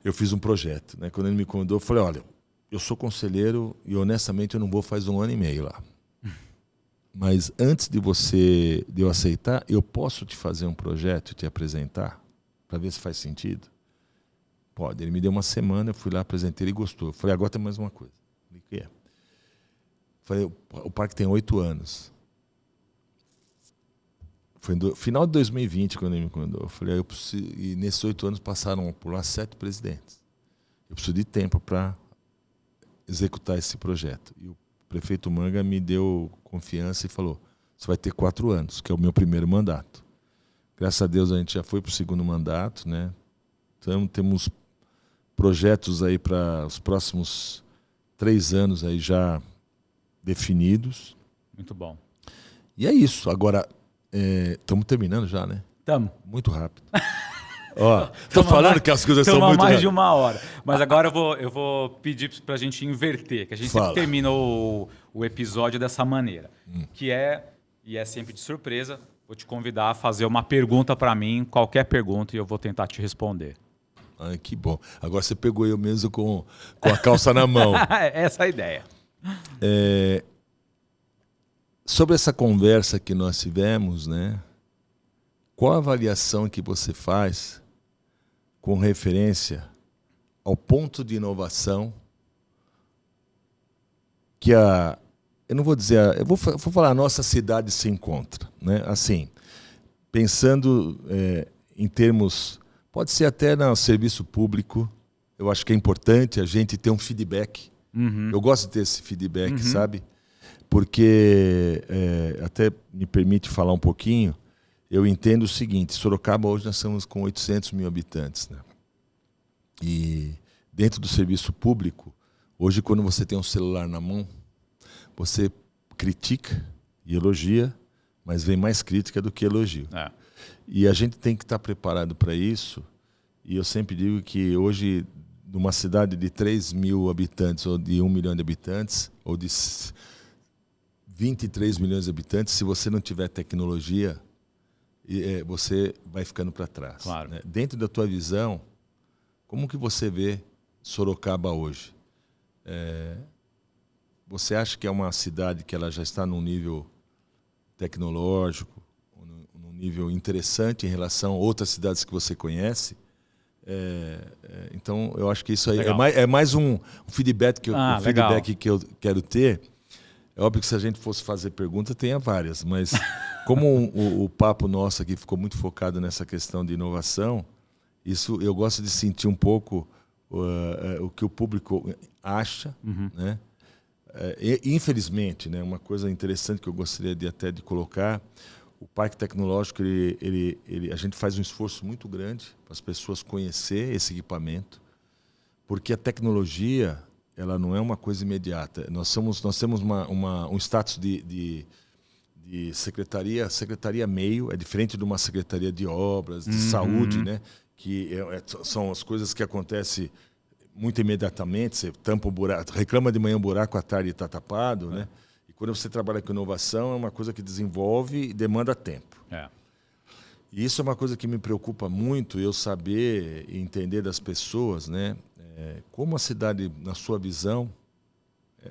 eu fiz um projeto. Né? Quando ele me convidou, eu falei, olha, eu sou conselheiro e honestamente eu não vou faz 1 ano e meio lá. Mas antes de eu aceitar, eu posso te fazer um projeto e te apresentar para ver se faz sentido? Pode. Ele me deu 1 semana, eu fui lá, apresentei, ele gostou. Eu falei, agora tem mais uma coisa. Eu falei, o que é? Falei, o parque tem 8 anos. Foi no final de 2020 quando ele me convidou. Eu falei, e nesses 8 anos passaram por lá 7 presidentes. Eu preciso de tempo para executar esse projeto. E o prefeito Manga me deu confiança e falou, você vai ter 4 anos, que é o meu primeiro mandato. Graças a Deus a gente já foi para o segundo mandato, né? Então temos projetos aí para os próximos 3 anos aí já definidos. Muito bom. E é isso. Agora, estamos terminando já, né? Estamos. Muito rápido. Ó, tô falando que as coisas são muito mais rápidas. de 1 hora. Mas agora eu vou pedir para a gente inverter, que a gente sempre termina o episódio dessa maneira. Que é, e é sempre de surpresa, vou te convidar a fazer uma pergunta para mim, qualquer pergunta, e eu vou tentar te responder. Ai, que bom. Agora você pegou eu mesmo com a calça na mão. Essa é a ideia. Sobre essa conversa que nós tivemos, né? Qual a avaliação que você faz com referência ao ponto de inovação que eu não vou dizer, eu vou falar, a nossa cidade se encontra, né? Assim, pensando em termos, pode ser até no serviço público, eu acho que é importante a gente ter um feedback. Eu gosto de ter esse feedback, sabe? Porque, até me permite falar um pouquinho, eu entendo o seguinte, Sorocaba hoje nós estamos com 800 mil habitantes, né? E dentro do serviço público, hoje quando você tem um celular na mão, você critica e elogia, mas vem mais crítica do que elogio. E a gente tem que estar preparado para isso, e eu sempre digo que hoje, numa cidade de 3 mil habitantes, ou de 1 milhão de habitantes, ou de 23 milhões de habitantes, se você não tiver tecnologia, você vai ficando para trás. Claro. Né? Dentro da tua visão, como que você vê Sorocaba hoje? Você acha que é uma cidade que ela já está num nível tecnológico, num nível interessante em relação a outras cidades que você conhece? Então, eu acho que isso aí é mais um feedback que eu quero ter. É óbvio que se a gente fosse fazer pergunta, tenha várias, mas como o papo nosso aqui ficou muito focado nessa questão de inovação, isso eu gosto de sentir um pouco o que o público acha, né? Infelizmente, né, uma coisa interessante que eu gostaria de colocar, o Parque Tecnológico, a gente faz um esforço muito grande para as pessoas conhecer esse equipamento, porque a tecnologia ela não é uma coisa imediata. Nós temos um status de secretaria meio, é diferente de uma secretaria de obras, de saúde, né? Que são as coisas que acontecem muito imediatamente. Você tampa o buraco, reclama de manhã o buraco, à tarde está tapado, né? E quando você trabalha com inovação, é uma coisa que desenvolve e demanda tempo. E isso é uma coisa que me preocupa muito, eu saber e entender das pessoas, né? Como a cidade, na sua visão,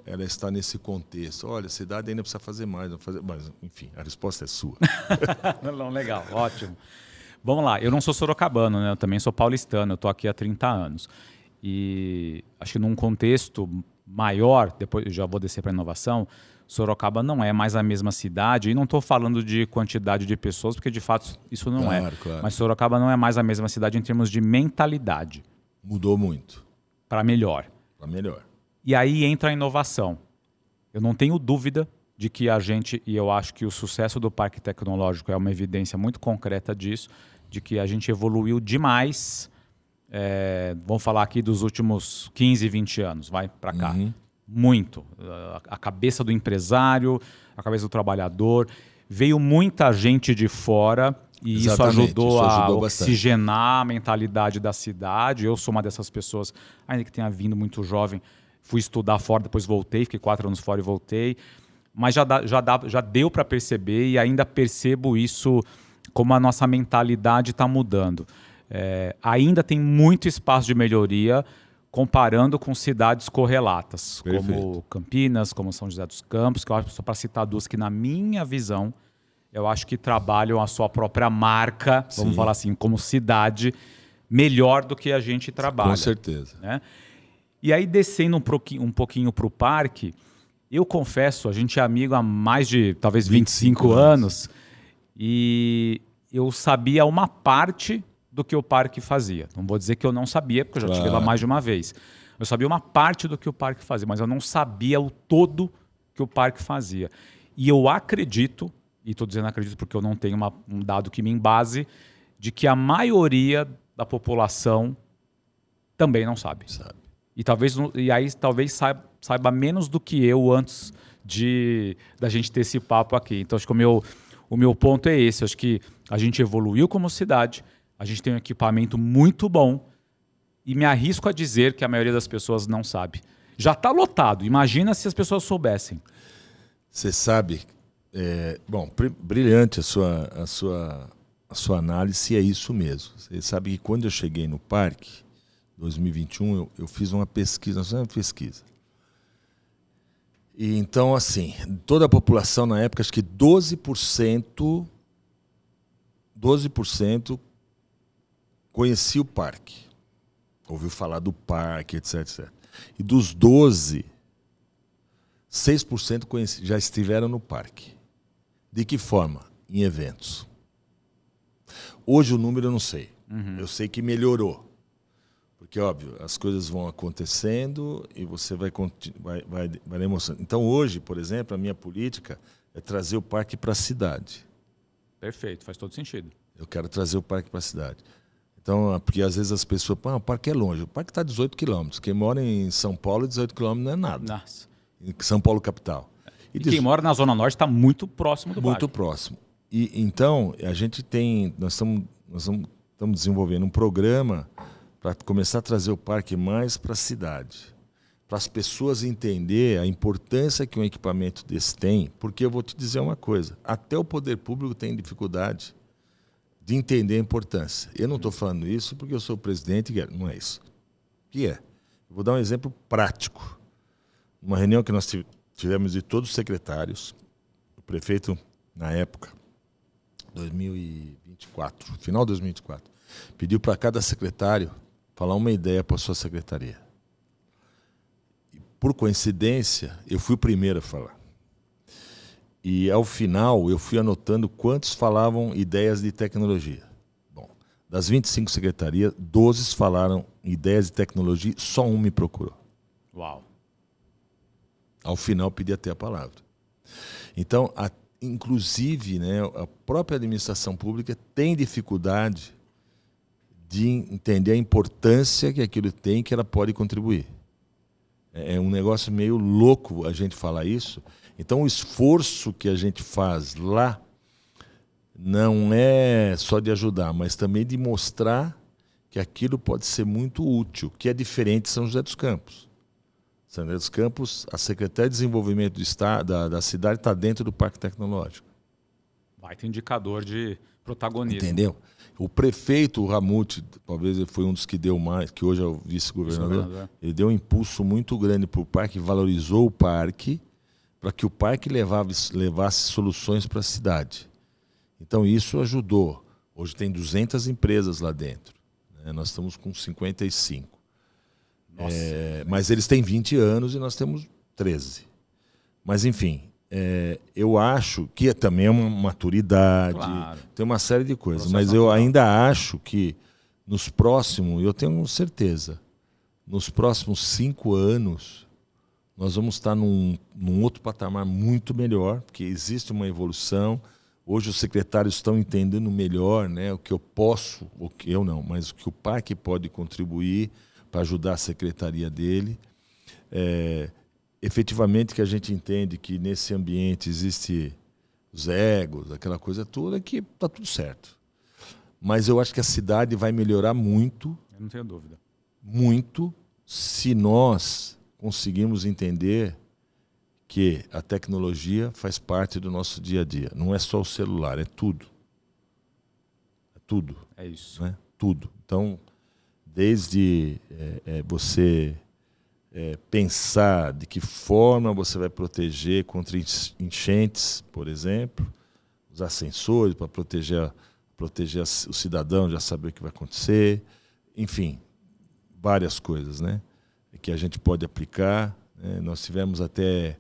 ela está nesse contexto. Olha, a cidade ainda precisa fazer mais, mas, enfim, a resposta é sua. Não, legal, ótimo. Vamos lá, eu não sou sorocabano, né? Eu também sou paulistano, eu estou aqui há 30 anos. E acho que num contexto maior, depois eu já vou descer para a inovação, Sorocaba não é mais a mesma cidade, e não estou falando de quantidade de pessoas, porque de fato isso não Claro. Mas Sorocaba não é mais a mesma cidade em termos de mentalidade. Mudou muito. Para melhor. Para melhor. E aí entra a inovação. Eu não tenho dúvida de que e eu acho que o sucesso do Parque Tecnológico é uma evidência muito concreta disso, de que a gente evoluiu demais, vamos falar aqui dos últimos 15, 20 anos, vai para cá. Muito. A cabeça do empresário, a cabeça do trabalhador. Veio muita gente de fora e isso ajudou a oxigenar a mentalidade da cidade. Eu sou uma dessas pessoas, ainda que tenha vindo muito jovem, fui estudar fora, depois voltei, fiquei 4 anos fora e voltei. Mas já deu para perceber e ainda percebo isso, como a nossa mentalidade está mudando. Ainda tem muito espaço de melhoria comparando com cidades correlatas, como Campinas, como São José dos Campos, que eu acho, só para citar duas que, na minha visão, eu acho que trabalham a sua própria marca, vamos falar assim, como cidade, melhor do que a gente trabalha. Com certeza. Né? E aí, descendo um pouquinho para o parque, eu confesso, a gente é amigo há mais de, talvez, 25 anos, e eu sabia uma parte do que o parque fazia. Não vou dizer que eu não sabia, porque eu já estive lá mais de uma vez. Eu sabia uma parte do que o parque fazia, mas eu não sabia o todo que o parque fazia. E eu acredito, e estou dizendo acredito porque eu não tenho um dado que me embase, de que a maioria da população também não sabe. Talvez saiba menos do que eu antes da gente ter esse papo aqui. Então acho que o meu ponto é esse. Acho que a gente evoluiu como cidade, a gente tem um equipamento muito bom e me arrisco a dizer que a maioria das pessoas não sabe. Já está lotado. Imagina se as pessoas soubessem. Você sabe, brilhante a sua análise, é isso mesmo. Você sabe que quando eu cheguei no parque, 2021, eu fiz uma pesquisa, E então, assim, toda a população na época, acho que 12% conhecia o parque. Ouviu falar do parque, etc. E dos 12, 6% já estiveram no parque. De que forma? Em eventos. Hoje o número eu não sei. Eu sei que melhorou. Porque, óbvio, as coisas vão acontecendo e você vai demonstrando. Então, hoje, por exemplo, a minha política é trazer o parque para a cidade. Perfeito, faz todo sentido. Eu quero trazer o parque para a cidade. Então, porque às vezes as pessoas falam, o parque é longe. O parque está a 18 quilômetros. Quem mora em São Paulo, 18 quilômetros não é nada. Nossa. Em São Paulo, capital. E quem mora na Zona Norte está muito próximo do Muito parque. próximo. E então, nós estamos desenvolvendo um programa para começar a trazer o parque mais para a cidade, para as pessoas entenderem a importância que um equipamento desse tem, porque eu vou te dizer uma coisa, até o poder público tem dificuldade de entender a importância. Eu não estou falando isso porque eu sou o presidente, não é isso. O que é? Eu vou dar um exemplo prático. Uma reunião que nós tivemos de todos os secretários, o prefeito, na época, 2024, final de 2024, pediu para cada secretário falar uma ideia para a sua secretaria. E, por coincidência, eu fui o primeiro a falar. E, ao final, eu fui anotando quantos falavam ideias de tecnologia. Bom, das 25 secretarias, 12 falaram ideias de tecnologia, só um me procurou. Uau! Ao final, pedi até a palavra. Então, inclusive, né, a própria administração pública tem dificuldade de entender a importância que aquilo tem, que ela pode contribuir. É um negócio meio louco a gente falar isso. Então, o esforço que a gente faz lá não é só de ajudar, mas também de mostrar que aquilo pode ser muito útil, que é diferente de São José dos Campos. São José dos Campos, a Secretaria de Desenvolvimento do Estado, da cidade está dentro do Parque Tecnológico. Vai ter indicador de protagonismo. Entendeu? O prefeito, o Ramute, talvez ele foi um dos que deu mais, que hoje é o vice-governador, ele deu um impulso muito grande para o parque, valorizou o parque, para que o parque levasse soluções para a cidade. Então isso ajudou. Hoje tem 200 empresas lá dentro. Né? Nós estamos com 55. Mas eles têm 20 anos e nós temos 13. Mas, enfim, eu acho que também é uma maturidade, claro, tem uma série de coisas. Mas eu ainda acho que nos próximos, eu tenho certeza, nos próximos 5 anos, nós vamos estar num outro patamar muito melhor, porque existe uma evolução. Hoje os secretários estão entendendo melhor, né, o que eu posso, o que eu não, mas o que o parque pode contribuir para ajudar a secretaria dele. Efetivamente que a gente entende que nesse ambiente existe os egos, aquela coisa toda, que está tudo certo. Mas eu acho que a cidade vai melhorar muito. Eu não tenho dúvida. Muito, se nós conseguirmos entender que a tecnologia faz parte do nosso dia a dia. Não é só o celular, é tudo. É tudo. É isso. Né? Tudo. Então, desde você pensar de que forma você vai proteger contra enchentes, por exemplo, usar sensores para proteger o cidadão, já saber o que vai acontecer, enfim, várias coisas, né, que a gente pode aplicar. Né? Nós tivemos até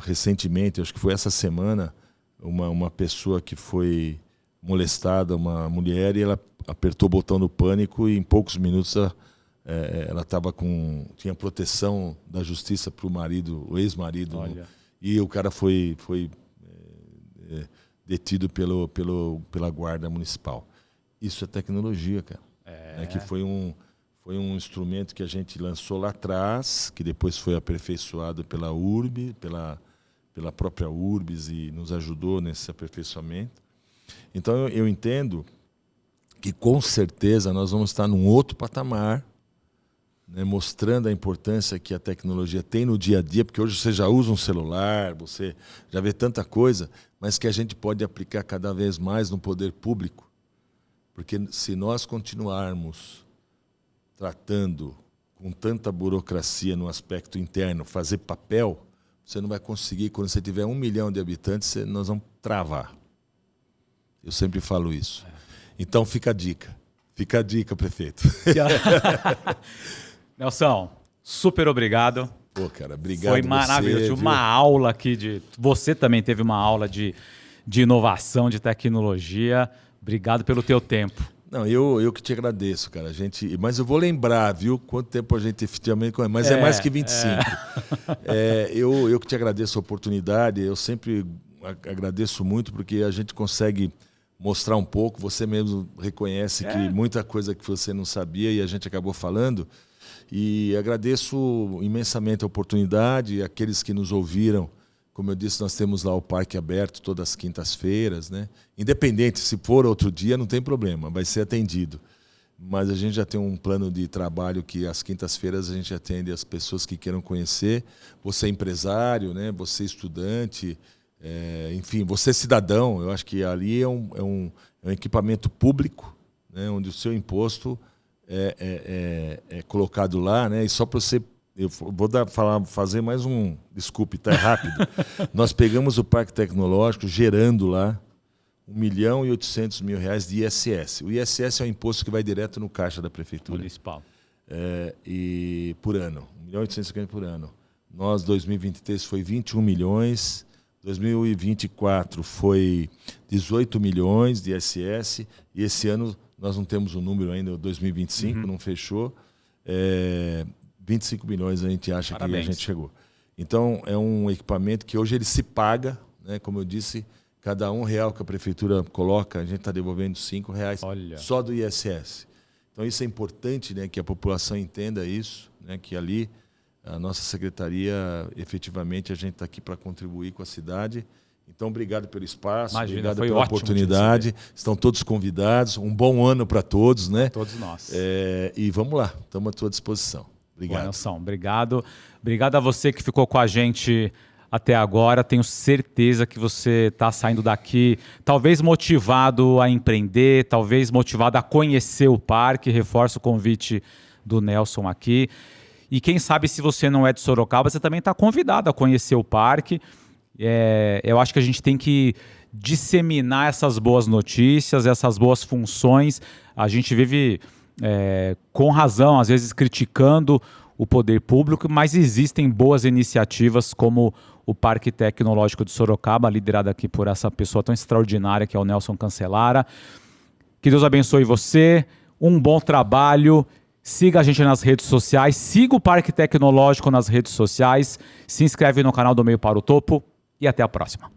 recentemente, acho que foi essa semana, uma pessoa que foi molestada, uma mulher, e ela apertou o botão do pânico e em poucos minutos ela tinha proteção da justiça para o marido, o ex-marido, e o cara foi detido pela Guarda Municipal. Isso é tecnologia, cara. Que foi um instrumento que a gente lançou lá atrás, que depois foi aperfeiçoado pela URB, pela própria URBS, e nos ajudou nesse aperfeiçoamento. Então eu entendo que com certeza nós vamos estar num outro patamar, né, mostrando a importância que a tecnologia tem no dia a dia, porque hoje você já usa um celular, você já vê tanta coisa, mas que a gente pode aplicar cada vez mais no poder público. Porque se nós continuarmos tratando com tanta burocracia no aspecto interno, fazer papel, você não vai conseguir. Quando você tiver 1 milhão de habitantes, nós vamos travar. Eu sempre falo isso. Então fica a dica. Fica a dica, prefeito. Nelson, super obrigado. Pô, cara, obrigado. Foi maravilhoso. Tive uma aula aqui Você também teve uma aula de inovação, de tecnologia. Obrigado pelo teu tempo. Não, eu que te agradeço, cara. Mas eu vou lembrar, viu, quanto tempo a gente efetivamente... Mas é mais que 25. Eu que te agradeço a oportunidade. Eu sempre agradeço muito porque a gente consegue mostrar um pouco. Você mesmo reconhece que muita coisa que você não sabia e a gente acabou falando. E agradeço imensamente a oportunidade, aqueles que nos ouviram. Como eu disse, nós temos lá o parque aberto todas as quintas-feiras, né? Independente, se for outro dia, não tem problema, vai ser atendido. Mas a gente já tem um plano de trabalho que às quintas-feiras a gente atende as pessoas que queiram conhecer. Você é empresário, né? Você é estudante, enfim, você é cidadão. Eu acho que ali é um equipamento público, né? Onde o seu imposto é colocado lá, né? E só para você... Eu vou fazer mais um... Desculpe, tá rápido. Nós pegamos o Parque Tecnológico, gerando lá R$1.800.000 de ISS. O ISS é o imposto que vai direto no caixa da Prefeitura. Municipal. E por ano. R$1.850.000 por ano. Nós, 2023, foi 21 milhões. 2024 foi 18 milhões de ISS. E esse ano, nós não temos o número ainda, 2025, não fechou. 25 milhões a gente acha Parabéns. Que a gente chegou. Então, é um equipamento que hoje ele se paga, né? Como eu disse, cada R$1 que a Prefeitura coloca, a gente está devolvendo R$5 só do ISS. Então, isso é importante, né? Que a população entenda isso, né? Que ali, a nossa secretaria, efetivamente, a gente está aqui para contribuir com a cidade. Então, obrigado pelo espaço, obrigado pela oportunidade. Estão todos convidados. Um bom ano para todos, né? Todos nós. E vamos lá, estamos à tua disposição. Obrigado. Boa, Nelson, obrigado. Obrigado a você que ficou com a gente até agora. Tenho certeza que você está saindo daqui talvez motivado a empreender, talvez motivado a conhecer o parque. Reforço o convite do Nelson aqui. E quem sabe, se você não é de Sorocaba, você também está convidado a conhecer o parque. Eu acho que a gente tem que disseminar essas boas notícias, essas boas funções. A gente vive... com razão, às vezes criticando o poder público, mas existem boas iniciativas como o Parque Tecnológico de Sorocaba, liderado aqui por essa pessoa tão extraordinária que é o Nelson Cancellara. Que Deus abençoe você, um bom trabalho, siga a gente nas redes sociais, siga o Parque Tecnológico nas redes sociais, se inscreve no canal do Meio para o Topo e até a próxima.